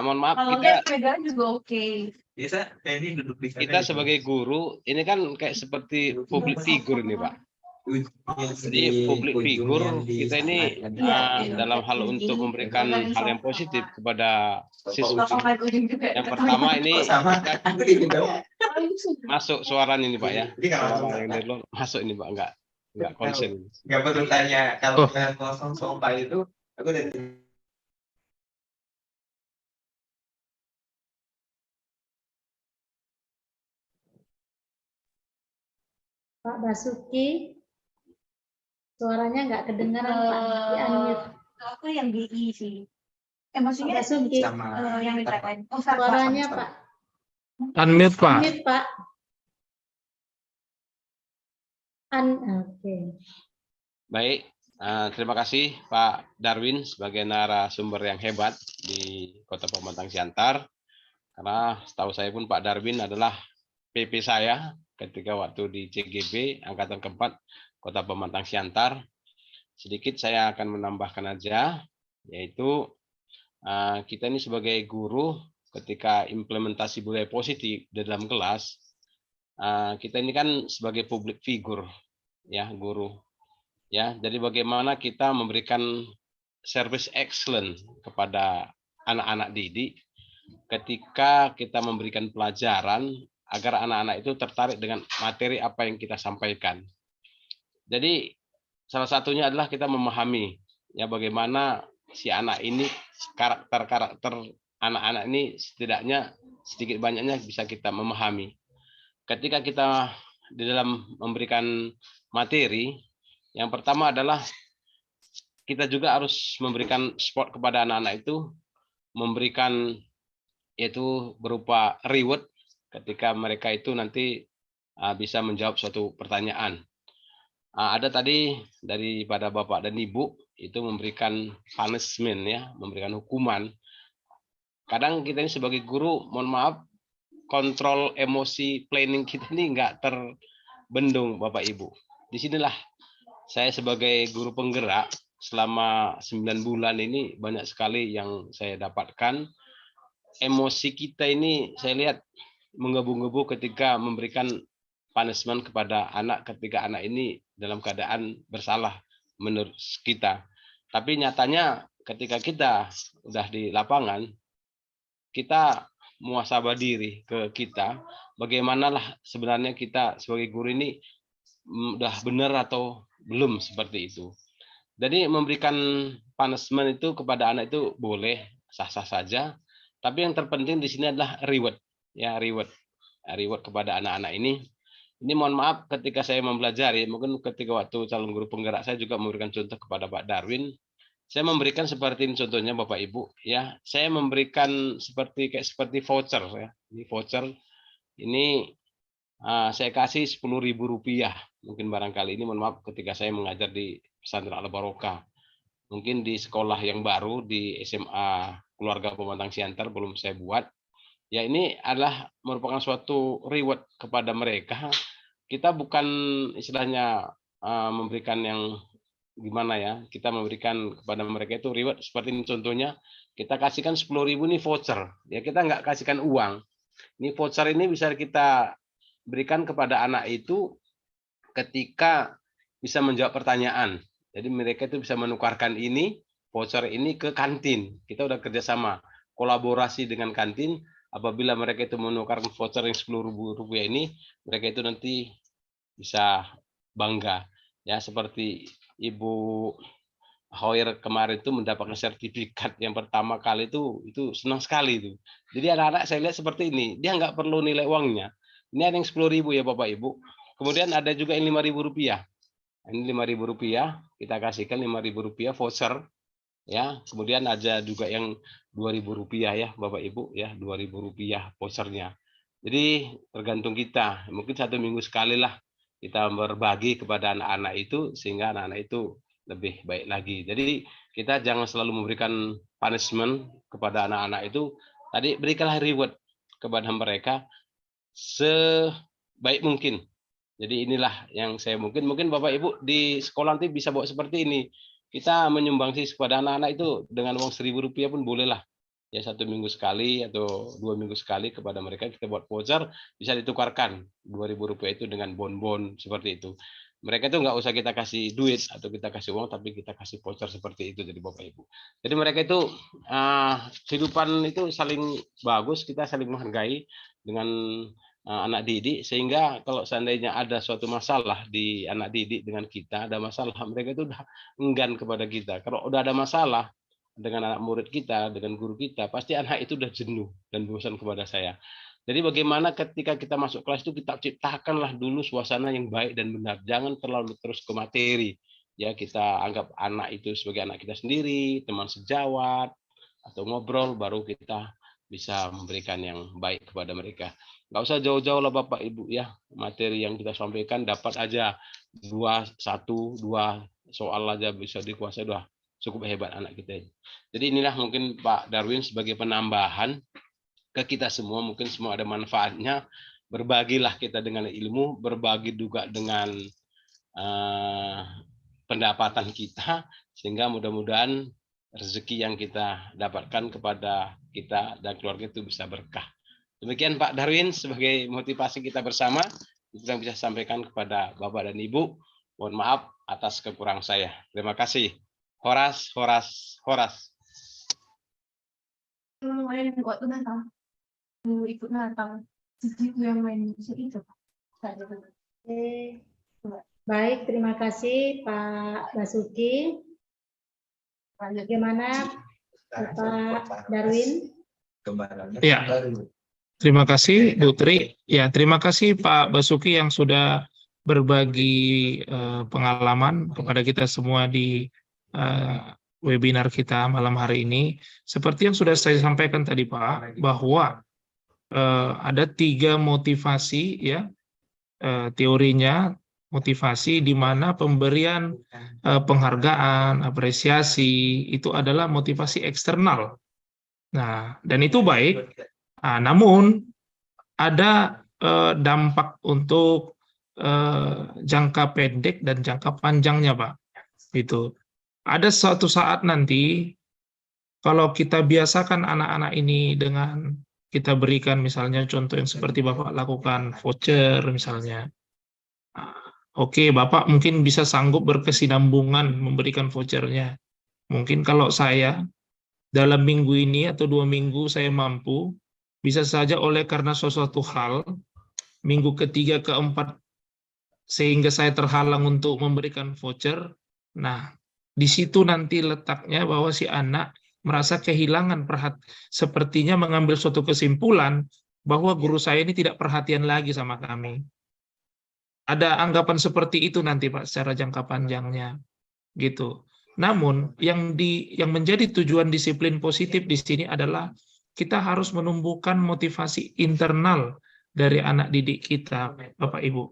mohon maaf
kita juga oke.
Kita sebagai guru ini kan kayak seperti public figure ini Pak. Jadi public figure kita ini dalam hal untuk memberikan hal yang positif kepada siswa. Yang pertama ini masuk suaranya ini Pak ya. Suara yang dari luar masuk ini Pak, enggak konsen.
Nggak perlu tanya kalau kosong Pak itu aku udah.
Pak Basuki, suaranya nggak kedengaran Pak, di-unmute.
Aku yang BI sih. Maksudnya
Pak Basuki,
yang ditekan.
suaranya Pak.
Unmute Pak.
Unmute Pak. Oke.
Baik, terima kasih Pak Darwin sebagai narasumber yang hebat di Kota Pematang Siantar. Karena setahu saya pun Pak Darwin adalah PP saya ketika waktu di CGB Angkatan Keempat Kota Pematang Siantar. Sedikit saya akan menambahkan aja, yaitu kita ini sebagai guru ketika implementasi budaya positif di dalam kelas, kita ini kan sebagai public figure, ya guru. Ya, jadi bagaimana kita memberikan service excellent kepada anak-anak didik ketika kita memberikan pelajaran agar anak-anak itu tertarik dengan materi apa yang kita sampaikan. Jadi salah satunya adalah kita memahami ya bagaimana si anak ini karakter anak-anak ini setidaknya sedikit banyaknya bisa kita memahami. Ketika kita di dalam memberikan materi, yang pertama adalah kita juga harus memberikan support kepada anak-anak itu, memberikan yaitu berupa reward ketika mereka itu nanti bisa menjawab suatu pertanyaan. Ada tadi daripada Bapak dan Ibu itu memberikan punishment ya, memberikan hukuman. Kadang kita ini sebagai guru, mohon maaf, kontrol emosi planning kita ini nggak terbendung Bapak Ibu. Disinilah saya sebagai guru penggerak selama 9 bulan ini banyak sekali yang saya dapatkan. Emosi kita ini saya lihat menggebu-gebu ketika memberikan punishment kepada anak ketika anak ini dalam keadaan bersalah menurut kita. Tapi nyatanya ketika kita udah di lapangan, kita muhasabah diri ke kita, bagaimanalah sebenarnya kita sebagai guru ini udah benar atau belum seperti itu. Jadi memberikan punishment itu kepada anak itu boleh, sah-sah saja. Tapi yang terpenting di sini adalah reward, ya reward kepada anak-anak ini. Ini mohon maaf ketika saya mempelajari, mungkin ketika waktu calon guru penggerak saya juga memberikan contoh kepada Pak Darwin. Saya memberikan seperti ini contohnya Bapak Ibu, ya. Saya memberikan seperti voucher, ya. Ini voucher, ini saya kasih Rp10.000. Mungkin barangkali ini mohon maaf ketika saya mengajar di Pesantren Al Barokah. Mungkin di sekolah yang baru di SMA Keluarga Pematang Siantar belum saya buat. Ya ini adalah merupakan suatu reward kepada mereka. Kita bukan istilahnya memberikan yang gimana ya. Kita memberikan kepada mereka itu reward seperti ini contohnya. Kita kasihkan 10.000 ini voucher. Ya kita nggak kasihkan uang. Ini voucher ini bisa kita berikan kepada anak itu ketika bisa menjawab pertanyaan. Jadi mereka itu bisa menukarkan ini, voucher ini ke kantin. Kita udah kerjasama, kolaborasi dengan kantin. Apabila mereka itu menukarkan voucher yang Rp10.000 ini, mereka itu nanti bisa bangga. Ya seperti Ibu Hoyer kemarin itu mendapatkan sertifikat yang pertama kali itu senang sekali itu. Jadi anak-anak saya lihat seperti ini, dia nggak perlu nilai uangnya. Ini ada yang 10.000 ya Bapak Ibu. Kemudian ada juga yang Rp5.000. Ini Rp5.000, kita kasihkan Rp5.000 voucher. Ya, kemudian ada juga yang Rp2.000 ya Bapak Ibu ya, Rp2.000 vouchernya. Jadi tergantung kita. Mungkin 1 minggu sekali lah kita berbagi kepada anak-anak itu sehingga anak-anak itu lebih baik lagi. Jadi kita jangan selalu memberikan punishment kepada anak-anak itu. Tadi berikanlah reward kepada mereka sebaik mungkin. Jadi inilah yang saya mungkin Bapak Ibu di sekolah nanti bisa bawa seperti ini. Kita menyumbangsi kepada anak-anak itu dengan uang Rp1.000 pun bolehlah. Ya 1 minggu sekali atau 2 minggu sekali kepada mereka kita buat voucher, bisa ditukarkan Rp2.000 itu dengan bon-bon seperti itu. Mereka itu nggak usah kita kasih duit atau kita kasih uang, tapi kita kasih voucher seperti itu dari Bapak Ibu. Jadi mereka itu kehidupan itu saling bagus, kita saling menghargai dengan anak didik, sehingga kalau seandainya ada suatu masalah di anak didik dengan kita, ada masalah, mereka itu udah enggan kepada kita. Kalau udah ada masalah dengan anak murid kita, dengan guru kita, pasti anak itu udah jenuh dan bosan kepada saya. Jadi bagaimana ketika kita masuk kelas itu kita ciptakanlah dulu suasana yang baik dan benar, jangan terlalu terus ke materi. Ya kita anggap anak itu sebagai anak kita sendiri, teman sejawat atau ngobrol, baru kita bisa memberikan yang baik kepada mereka. Nggak usah jauh-jauh lah Bapak Ibu ya, materi yang kita sampaikan dapat aja 1, 2 soal aja bisa dikuasai, udah cukup hebat anak kita ini. Jadi inilah mungkin Pak Darwin sebagai penambahan ke kita semua, mungkin semua ada manfaatnya. Berbagilah kita dengan ilmu, berbagi juga dengan pendapatan kita, sehingga mudah-mudahan rezeki yang kita dapatkan kepada kita dan keluarga itu bisa berkah. Demikian Pak Darwin sebagai motivasi kita bersama, itu yang bisa sampaikan kepada Bapak dan Ibu. Mohon maaf atas kekurangan saya. Terima kasih. Horas, horas, horas.
Main waktu Natal. Ikut Natal. Itu yang main musik itu.
Oke. Baik, terima kasih Pak Basuki. Bagaimana Bapak Darwin?
Ya. Terima kasih Bu Tri. Ya, terima kasih Pak Basuki yang sudah berbagi pengalaman kepada kita semua di webinar kita malam hari ini. Seperti yang sudah saya sampaikan tadi Pak, bahwa ada 3 motivasi ya, teorinya motivasi di mana pemberian penghargaan, apresiasi itu adalah motivasi eksternal. Nah, dan itu baik. Nah, namun ada dampak untuk jangka pendek dan jangka panjangnya, Pak. Itu ada suatu saat nanti kalau kita biasakan anak-anak ini dengan kita berikan misalnya contoh yang seperti Bapak lakukan voucher misalnya. Oke, Bapak mungkin bisa sanggup berkesinambungan memberikan vouchernya. Mungkin kalau saya dalam minggu ini atau 2 minggu saya mampu, bisa saja oleh karena sesuatu hal, minggu ketiga, keempat, sehingga saya terhalang untuk memberikan voucher. Nah, di situ nanti letaknya bahwa si anak merasa kehilangan sepertinya mengambil suatu kesimpulan bahwa guru saya ini tidak perhatian lagi sama kami. Ada anggapan seperti itu nanti Pak secara jangka panjangnya gitu. Namun yang menjadi tujuan disiplin positif di sini adalah kita harus menumbuhkan motivasi internal dari anak didik kita, Bapak Ibu.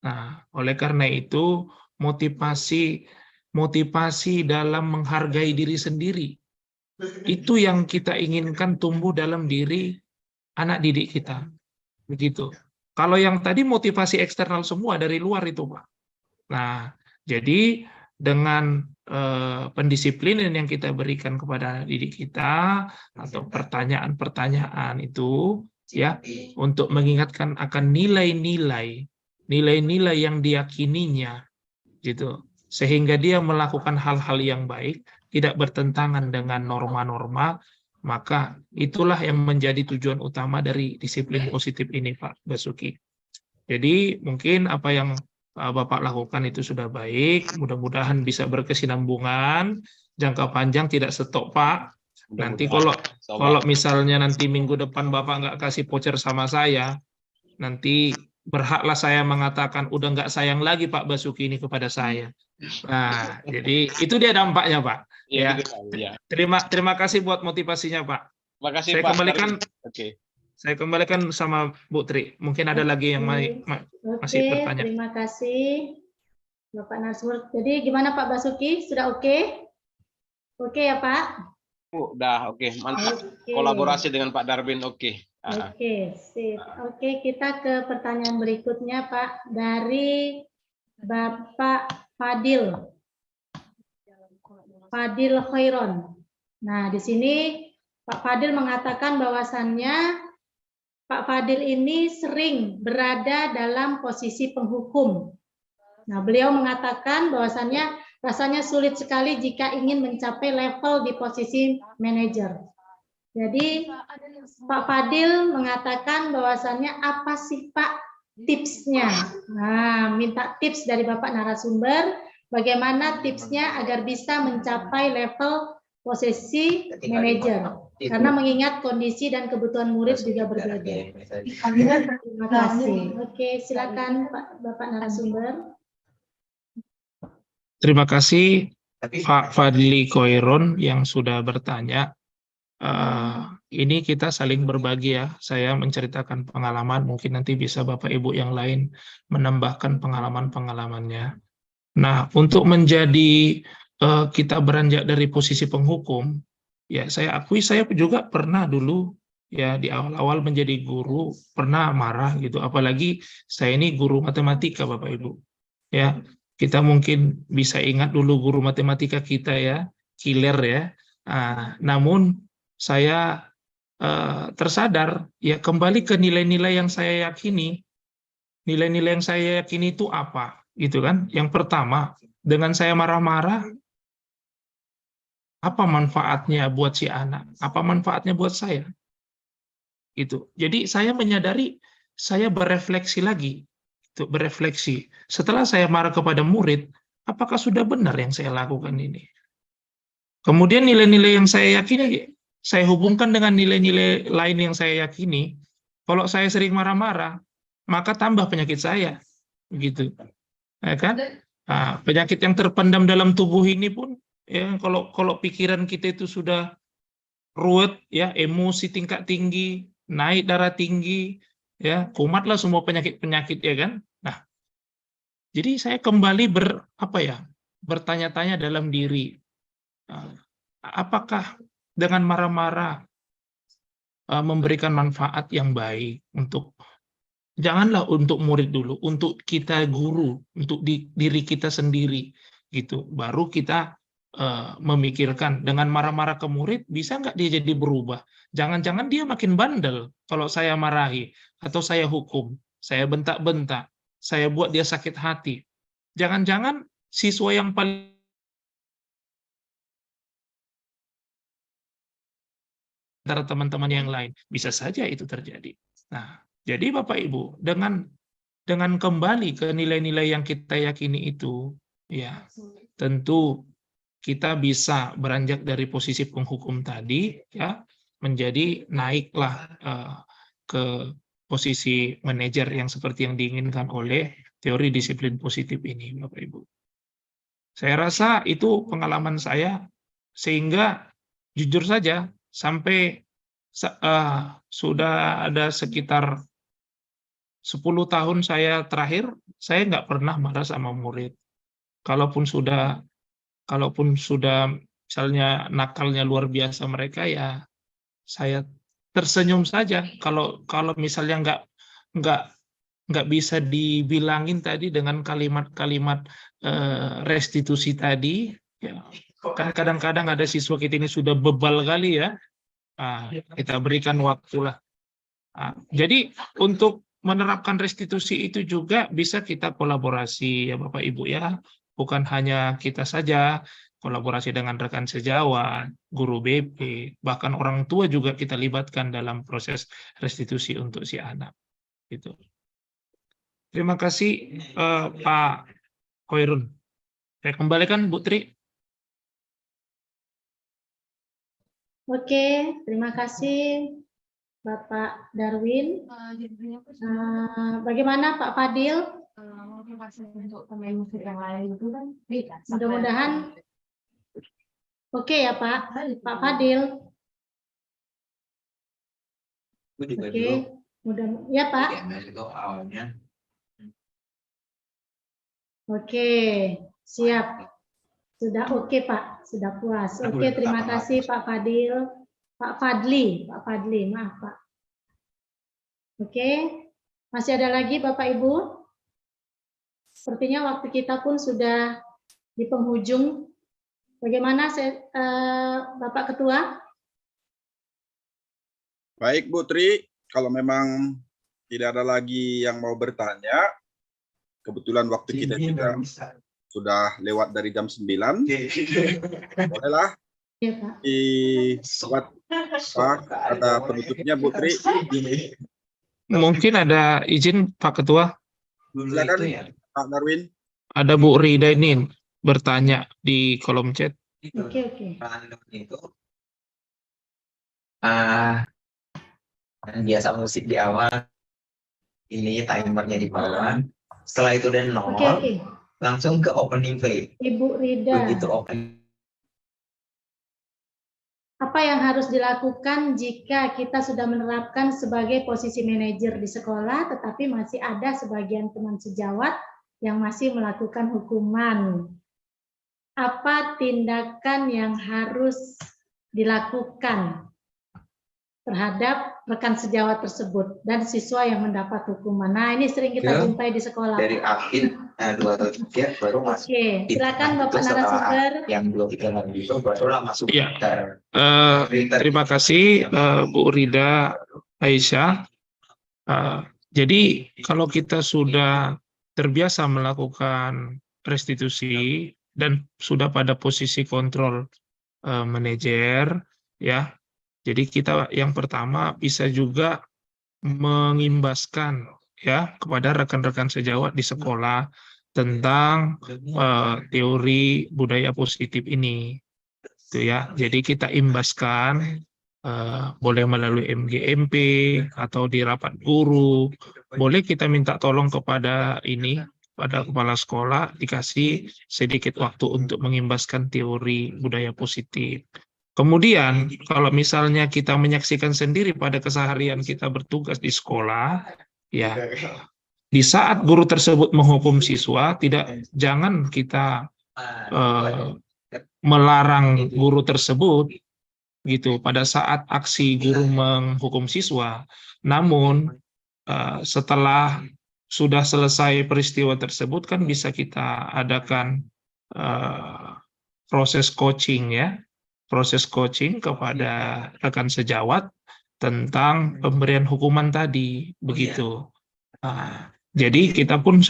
Nah, oleh karena itu motivasi dalam menghargai diri sendiri itu yang kita inginkan tumbuh dalam diri anak didik kita. Begitu. Kalau yang tadi motivasi eksternal semua dari luar itu, Pak. Nah, jadi dengan pendisiplinan yang kita berikan kepada didik kita atau pertanyaan-pertanyaan itu ya untuk mengingatkan akan nilai-nilai yang diyakininya gitu, sehingga dia melakukan hal-hal yang baik, tidak bertentangan dengan norma-norma, maka itulah yang menjadi tujuan utama dari disiplin positif ini, Pak Basuki. Jadi mungkin apa yang Bapak lakukan itu sudah baik, mudah-mudahan bisa berkesinambungan, jangka panjang tidak stop, Pak. Nanti kalau misalnya nanti minggu depan Bapak nggak kasih voucher sama saya, nanti berhaklah saya mengatakan udah nggak sayang lagi Pak Basuki ini kepada saya. Nah, jadi itu dia dampaknya, Pak. Ya. Terima kasih buat motivasinya, Pak.
Terima kasih,
saya
Pak.
Kembalikan.
Oke.
Saya kembalikan sama Bu Tri. Mungkin ada lagi yang masih bertanya.
Terima kasih Bapak Nasrul. Jadi gimana Pak Basuki? Sudah oke? Oke ya Pak?
Udah oke. Mantap. Kolaborasi dengan Pak Darwin oke.
Oke, sip. Oke, kita ke pertanyaan berikutnya Pak dari Bapak Fadil Khairon. Nah, di sini Pak Fadil mengatakan bahwasannya Pak Fadil ini sering berada dalam posisi penghukum. Nah, beliau mengatakan bahwasannya rasanya sulit sekali jika ingin mencapai level di posisi manajer. Jadi, Pak Fadil mengatakan bahwasannya apa sih Pak tipsnya? Nah, minta tips dari Bapak narasumber, bagaimana tipsnya agar bisa mencapai level posisi manajer. Karena mengingat kondisi dan kebutuhan murid juga berbeda. Terima kasih. Oke, silakan Bapak narasumber.
Terima kasih Pak Fadli Khairon yang sudah bertanya. ini kita saling berbagi ya. Saya menceritakan pengalaman, mungkin nanti bisa Bapak Ibu yang lain menambahkan pengalaman-pengalamannya. Nah, untuk menjadi kita beranjak dari posisi penghukum, ya saya akui saya juga pernah dulu ya di awal-awal menjadi guru pernah marah gitu. Apalagi saya ini guru matematika Bapak Ibu. Ya, kita mungkin bisa ingat dulu guru matematika kita ya, killer ya. Namun saya tersadar ya kembali ke nilai-nilai yang saya yakini. Nilai-nilai yang saya yakini itu apa? Gitu kan? Yang pertama, dengan saya marah-marah, apa manfaatnya buat si anak? Apa manfaatnya buat saya? Gitu. Jadi saya menyadari, saya berefleksi lagi, berefleksi. Setelah saya marah kepada murid, apakah sudah benar yang saya lakukan ini? Kemudian nilai-nilai yang saya yakini, saya hubungkan dengan nilai-nilai lain yang saya yakini. Kalau saya sering marah-marah, maka tambah penyakit saya, gitu, ya kan? Nah, penyakit yang terpendam dalam tubuh ini pun, ya kalau pikiran kita itu sudah ruwet, ya emosi tingkat tinggi, naik darah tinggi, ya kumatlah semua penyakit-penyakit, ya kan? Nah, jadi saya kembali bertanya-tanya dalam diri. Apakah dengan marah-marah memberikan manfaat yang baik untuk janganlah untuk murid dulu, untuk kita guru, untuk diri kita sendiri gitu. Baru kita memikirkan dengan marah-marah ke murid bisa nggak dia jadi berubah? Jangan-jangan dia makin bandel kalau saya marahi atau saya hukum, saya bentak-bentak, saya buat dia sakit hati. Jangan-jangan siswa yang paling antara teman-teman yang lain. Bisa saja itu terjadi. Nah, jadi Bapak Ibu, dengan kembali ke nilai-nilai yang kita yakini itu, ya tentu kita bisa beranjak dari posisi penghukum tadi, ya menjadi naiklah ke posisi manajer yang seperti yang diinginkan oleh teori disiplin positif ini, Bapak Ibu. Saya rasa itu pengalaman saya, sehingga jujur saja, sampai sudah ada sekitar 10 tahun saya terakhir, saya nggak pernah marah sama murid. Kalaupun sudah misalnya nakalnya luar biasa mereka, ya saya tersenyum saja. Kalau misalnya nggak bisa dibilangin tadi dengan kalimat-kalimat restitusi tadi, ya, kan kadang-kadang ada siswa kita ini sudah bebal kali ya. Kita berikan waktu lah. Jadi untuk menerapkan restitusi itu juga bisa kita kolaborasi ya Bapak Ibu ya. Bukan hanya kita saja, kolaborasi dengan rekan sejawat, guru BP, bahkan orang tua juga kita libatkan dalam proses restitusi untuk si anak. Gitu. Terima kasih Pak Khairun. Saya kembalikan Bu Tri.
Oke, terima kasih Bapak Darwin. Bagaimana Pak Fadil?
Untuk pemain musik yang lain itu kan
Mudah-mudahan oke ya Pak. Pak Fadil. Oke, ya Pak. Oke, siap. Sudah oke Pak, sudah puas. Oke, terima kasih Pak Fadil. Pak Fadli, maaf Pak. Oke, masih ada lagi Bapak Ibu? Sepertinya waktu kita pun sudah di penghujung. Bagaimana Bapak Ketua?
Baik Bu Tri, kalau memang tidak ada lagi yang mau bertanya, kebetulan waktu kita juga sudah lewat dari jam 9. Bolehlah dibuat kata penutupnya Bu Tri.
Mungkin ada izin Pak Ketua.
Silakan Pak Darwin.
Ada Bu Rida ini bertanya di kolom chat.
Oke.
Itu biasa musik di awal, ini timernya di bawah. Setelah itu udah 0,
Oke.
langsung ke opening play.
Ibu Rida.
Begitu opening.
Apa apa yang harus dilakukan jika kita sudah menerapkan sebagai posisi manajer di sekolah, tetapi masih ada sebagian teman sejawat yang masih melakukan hukuman. Apa tindakan yang harus dilakukan terhadap rekan sejawat tersebut dan siswa yang mendapat hukuman? Nah, ini sering kita jumpai di sekolah.
Dari Afin 2 atau 3 baru masuk.
Oke, silakan
Itu
Bapak
setelah
narasumber.
Yang 2-3 hari itu barulah masuk.
Iya.
Printer.
Terima kasih Bu Rida Aisyah. Jadi kalau kita sudah terbiasa melakukan restitusi dan sudah pada posisi kontrol manajer, ya. Jadi kita yang pertama bisa juga mengimbaskan ya kepada rekan-rekan sejawat di sekolah tentang teori budaya positif ini, itu ya. Jadi kita imbaskan boleh melalui MGMP atau di rapat guru, boleh kita minta tolong kepada pada kepala sekolah dikasih sedikit waktu untuk mengimbaskan teori budaya positif. Kemudian, kalau misalnya kita menyaksikan sendiri pada keseharian kita bertugas di sekolah, ya, di saat guru tersebut menghukum siswa, jangan kita melarang guru tersebut, gitu, pada saat aksi guru menghukum siswa. Namun, setelah sudah selesai peristiwa tersebut, kan bisa kita adakan proses coaching, ya. Proses coaching kepada rekan sejawat tentang pemberian hukuman tadi, begitu. Jadi kita pun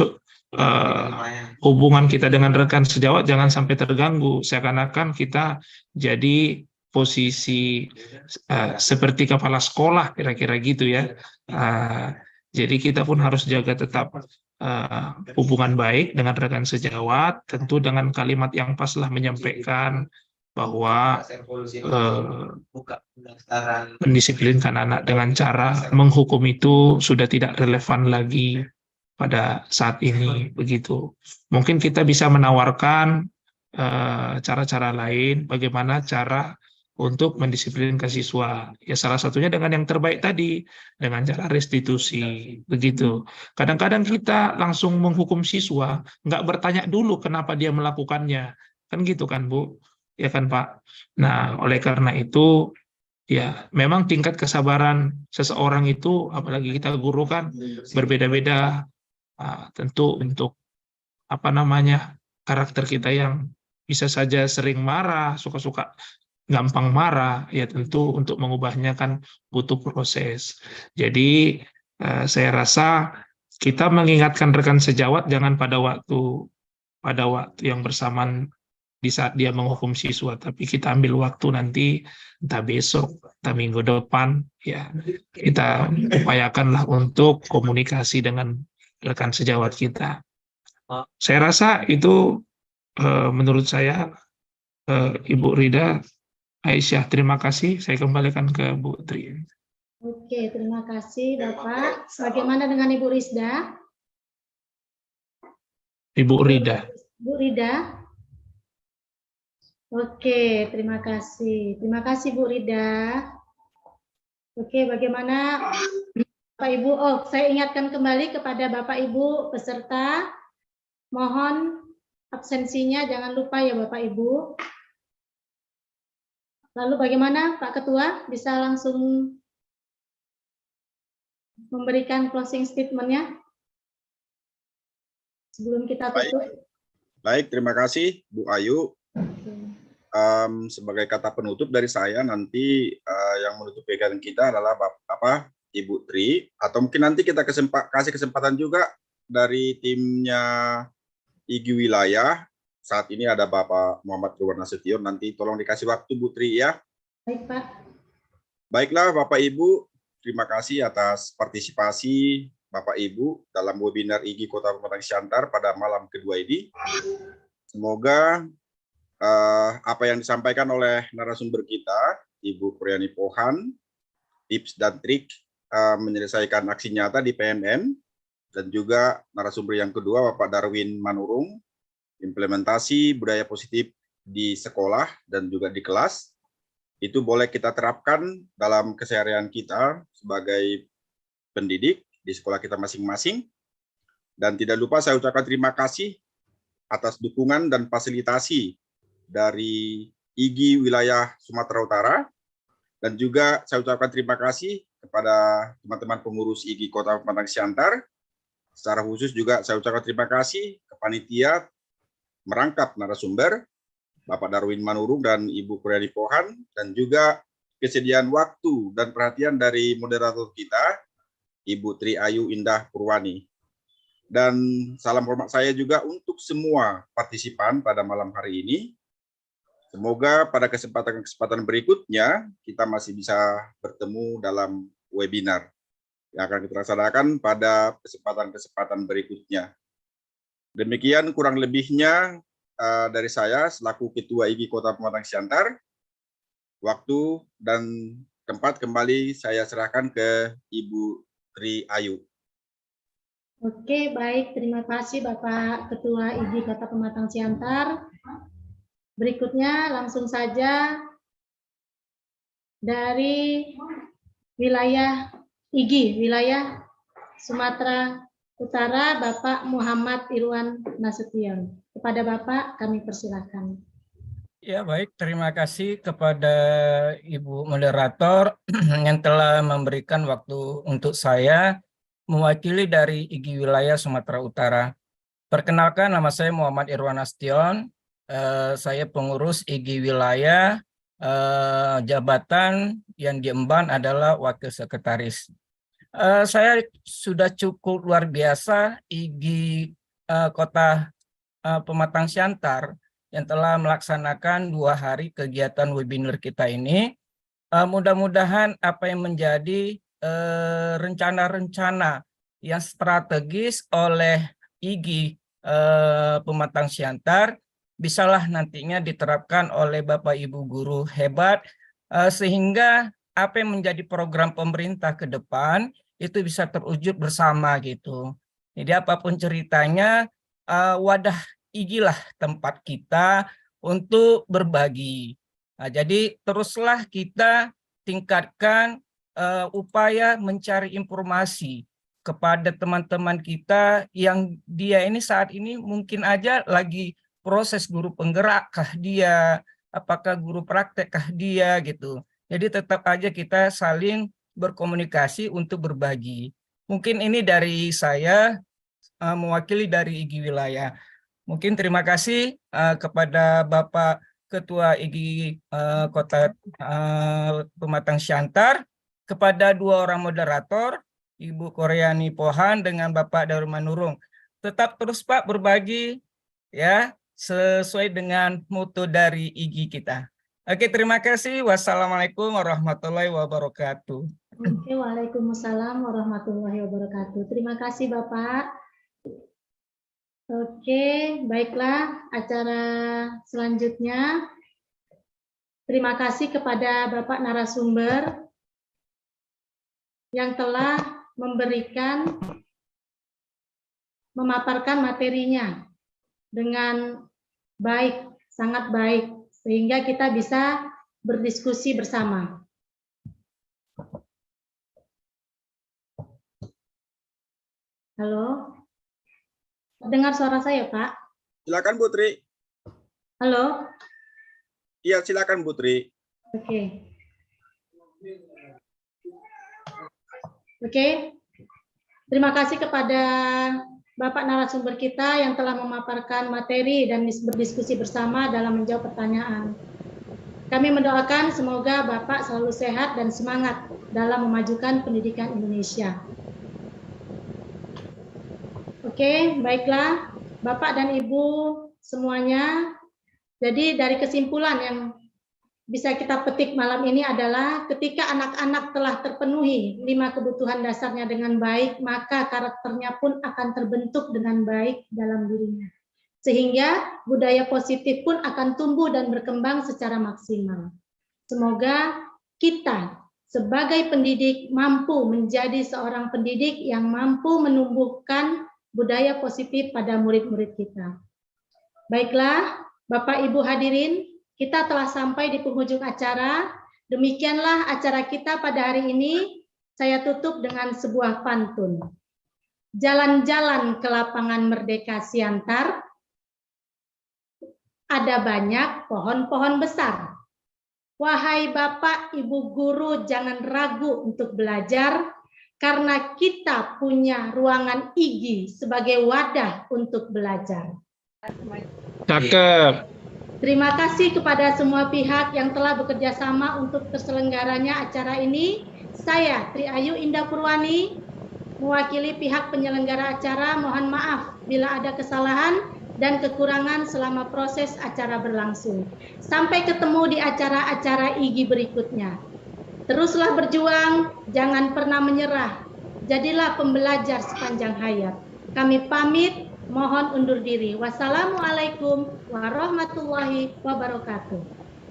hubungan kita dengan rekan sejawat jangan sampai terganggu, seakan-akan kita jadi posisi seperti kepala sekolah, kira-kira gitu ya. Jadi kita pun harus jaga tetap hubungan baik dengan rekan sejawat, tentu dengan kalimat yang pas lah menyampaikan bahwa mendisiplinkan anak dengan cara menghukum itu sudah tidak relevan lagi pada saat ini, begitu. Mungkin kita bisa menawarkan cara-cara lain, bagaimana cara untuk mendisiplinkan siswa. Ya salah satunya dengan yang terbaik tadi, dengan cara restitusi, begitu. Kadang-kadang kita langsung menghukum siswa, nggak bertanya dulu kenapa dia melakukannya, kan gitu kan Bu? Ya kan Pak? Nah, oleh karena itu, ya memang tingkat kesabaran seseorang itu, apalagi kita guru kan, berbeda-beda. Tentu untuk karakter kita yang bisa saja sering marah, suka-suka gampang marah, ya tentu untuk mengubahnya kan butuh proses. Jadi saya rasa kita mengingatkan rekan sejawat jangan pada waktu yang bersamaan di saat dia menghukum siswa, tapi kita ambil waktu nanti, entah besok, entah minggu depan, ya kita upayakanlah untuk komunikasi dengan rekan sejawat kita. Saya rasa itu menurut saya, Ibu Rida Aisyah. Terima kasih. Saya kembalikan ke Bu Tri.
Oke, terima kasih Bapak. Bagaimana dengan Ibu Rizda?
Ibu Rida.
Bu Rida. Oke, terima kasih. Terima kasih Bu Rida. Oke, bagaimana Bapak Ibu? Oh, saya ingatkan kembali kepada Bapak Ibu peserta, mohon absensinya jangan lupa ya Bapak Ibu. Lalu bagaimana Pak Ketua, bisa langsung memberikan closing statement-nya sebelum kita tutup?
Baik, terima kasih Bu Ayu. Sebagai kata penutup dari saya, nanti yang menutup kegiatan kita adalah Ibu Tri, atau mungkin nanti kita kasih kesempatan juga dari timnya IG Wilayah. Saat ini ada Bapak Muhammad Irwan Nasution, nanti tolong dikasih waktu Bu Tri ya.
Baik Pak.
Baiklah Bapak Ibu, terima kasih atas partisipasi Bapak Ibu dalam webinar IG Kota Pematang Siantar pada malam kedua ini. Semoga apa yang disampaikan oleh narasumber kita, Ibu Priani Pohan, tips dan trik menyelesaikan aksi nyata di PMN, dan juga narasumber yang kedua Bapak Darwin Manurung, implementasi budaya positif di sekolah dan juga di kelas. itu boleh kita terapkan dalam keseharian kita sebagai pendidik di sekolah kita masing-masing. Dan tidak lupa saya ucapkan terima kasih atas dukungan dan fasilitasi dari IGI wilayah Sumatera Utara. Dan juga saya ucapkan terima kasih kepada teman-teman pengurus IGI Kota Pematang Siantar. Secara khusus juga saya ucapkan terima kasih ke panitia merangkap narasumber, Bapak Darwin Manurung dan Ibu Koryani Pohan, dan juga kesediaan waktu dan perhatian dari moderator kita, Ibu Tri Ayu Indah Purwani. Dan salam hormat saya juga untuk semua partisipan pada malam hari ini. Semoga pada kesempatan-kesempatan berikutnya kita masih bisa bertemu dalam webinar yang akan kita laksanakan pada kesempatan-kesempatan berikutnya. Demikian kurang lebihnya dari saya selaku Ketua IGI Kota Pematang Siantar. Waktu dan tempat kembali saya serahkan ke Ibu Tri Ayu.
Oke, baik. Terima kasih Bapak Ketua IGI Kota Pematang Siantar. Berikutnya langsung saja dari wilayah IGI, wilayah Sumatera Utara, Bapak Muhammad Irwan Nasution. Kepada Bapak kami persilakan.
Ya, baik. Terima kasih kepada Ibu Moderator yang telah memberikan waktu untuk saya mewakili dari IGI wilayah Sumatera Utara. Perkenalkan, nama saya Muhammad Irwan Nasution. Saya pengurus IGI wilayah, jabatan yang diemban adalah Wakil Sekretaris. Saya sudah cukup luar biasa IGI Kota Pematang Siantar yang telah melaksanakan 2 hari kegiatan webinar kita ini. Mudah-mudahan apa yang menjadi rencana-rencana yang strategis oleh IGI Pematang Siantar bisalah nantinya diterapkan oleh Bapak Ibu guru hebat, sehingga apa yang menjadi program pemerintah ke depan itu bisa terwujud bersama gitu. Jadi apapun ceritanya, wadah IGI lah tempat kita untuk berbagi. Nah, jadi teruslah kita tingkatkan upaya mencari informasi kepada teman-teman kita yang dia ini saat ini mungkin aja lagi proses guru penggerak kah dia, apakah guru praktek kah dia gitu. Jadi tetap aja kita saling berkomunikasi untuk berbagi. Mungkin ini dari saya mewakili dari IGI wilayah. Mungkin terima kasih kepada Bapak Ketua IGI Kota Pematang Siantar, kepada 2 orang moderator, Ibu Koryani Pohan dengan Bapak Darwin Manurung. Tetap terus Pak berbagi ya, sesuai dengan mutu dari IGI kita. Oke, terima kasih. Wassalamualaikum warahmatullahi wabarakatuh.
Oke, waalaikumsalam warahmatullahi wabarakatuh. Terima kasih Bapak. Oke, baiklah acara selanjutnya. Terima kasih kepada Bapak narasumber yang telah memaparkan materinya dengan baik, sangat baik, sehingga kita bisa berdiskusi bersama. Halo, dengar suara saya, Pak?
Silakan Bu Tri.
Halo?
Iya, silakan Bu Tri.
Oke. Terima kasih kepada Bapak narasumber kita yang telah memaparkan materi dan berdiskusi bersama dalam menjawab pertanyaan. Kami mendoakan semoga Bapak selalu sehat dan semangat dalam memajukan pendidikan Indonesia. Oke, baiklah Bapak dan Ibu semuanya. Jadi dari kesimpulan yang bisa kita petik malam ini adalah ketika anak-anak telah terpenuhi 5 kebutuhan dasarnya dengan baik, maka karakternya pun akan terbentuk dengan baik dalam dirinya. Sehingga budaya positif pun akan tumbuh dan berkembang secara maksimal. Semoga kita sebagai pendidik mampu menjadi seorang pendidik yang mampu menumbuhkan budaya positif pada murid-murid kita. Baiklah, Bapak Ibu hadirin, kita telah sampai di penghujung acara. Demikianlah acara kita pada hari ini. Saya tutup dengan sebuah pantun. Jalan-jalan ke lapangan Merdeka Siantar, ada banyak pohon-pohon besar. Wahai Bapak, Ibu guru, jangan ragu untuk belajar, karena kita punya ruangan IGI sebagai wadah untuk belajar.
Cakep.
Terima kasih kepada semua pihak yang telah bekerja sama untuk terselenggaranya acara ini. Saya, Tri Ayu Indah Purwani, mewakili pihak penyelenggara acara, mohon maaf bila ada kesalahan dan kekurangan selama proses acara berlangsung. Sampai ketemu di acara-acara IGI berikutnya. Teruslah berjuang, jangan pernah menyerah. Jadilah pembelajar sepanjang hayat. Kami pamit, mohon undur diri. Wassalamualaikum warahmatullahi wabarakatuh.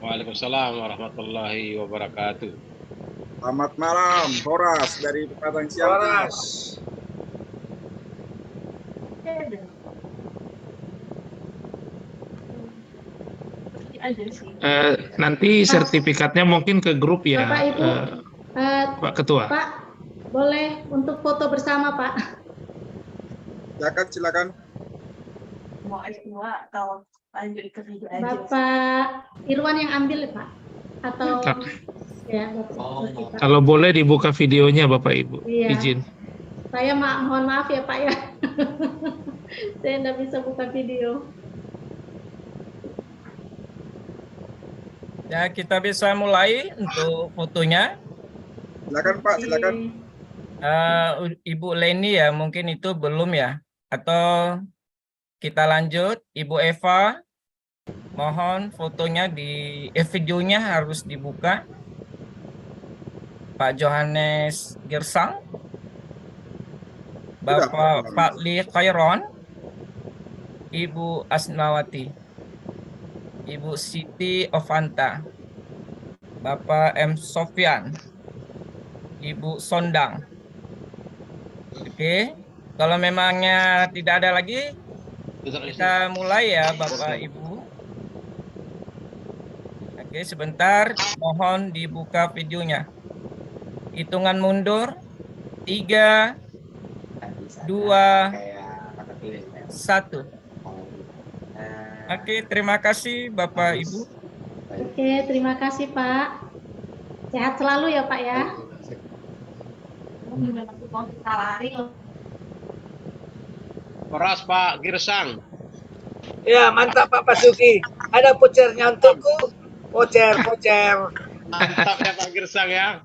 Waalaikumsalam warahmatullahi wabarakatuh.
Selamat malam, Horas dari Pematang Siantar.
Nanti sertifikatnya mungkin ke grup ya,
Bapak Ibu,
Pak Ketua.
Pak, boleh untuk foto bersama, Pak.
Silakan.
Mau S2 atau lanjut ke video aja?
Bapak Irwan yang ambil, Pak? Atau ya, Bapak.
Kalau boleh dibuka videonya Bapak Ibu,
Iya.
izin.
Saya mohon maaf ya, Pak ya. Saya tidak bisa buka video.
Ya, kita bisa mulai untuk fotonya.
Silakan Pak, silakan.
Ibu Leni ya, mungkin itu belum ya. Atau kita lanjut, Ibu Eva, mohon fotonya videonya harus dibuka. Pak Johannes Gersang, Bapak Fadli Khairon, Ibu Asnawati, Ibu Siti Ovanta, Bapak M. Sofyan, Ibu Sondang. Oke, kalau memangnya tidak ada lagi, kita mulai ya Bapak Ibu. Oke, sebentar, mohon dibuka videonya. Hitungan mundur, 3, 2, 1. Oke, terima kasih Bapak Ibu.
Oke, terima kasih Pak. Sehat selalu ya Pak ya.
Horas Pak Girsang.
Ya, mantap Pak Basuki. Ada vouchernya untukku. Voucher.
Mantap ya Pak Girsang ya.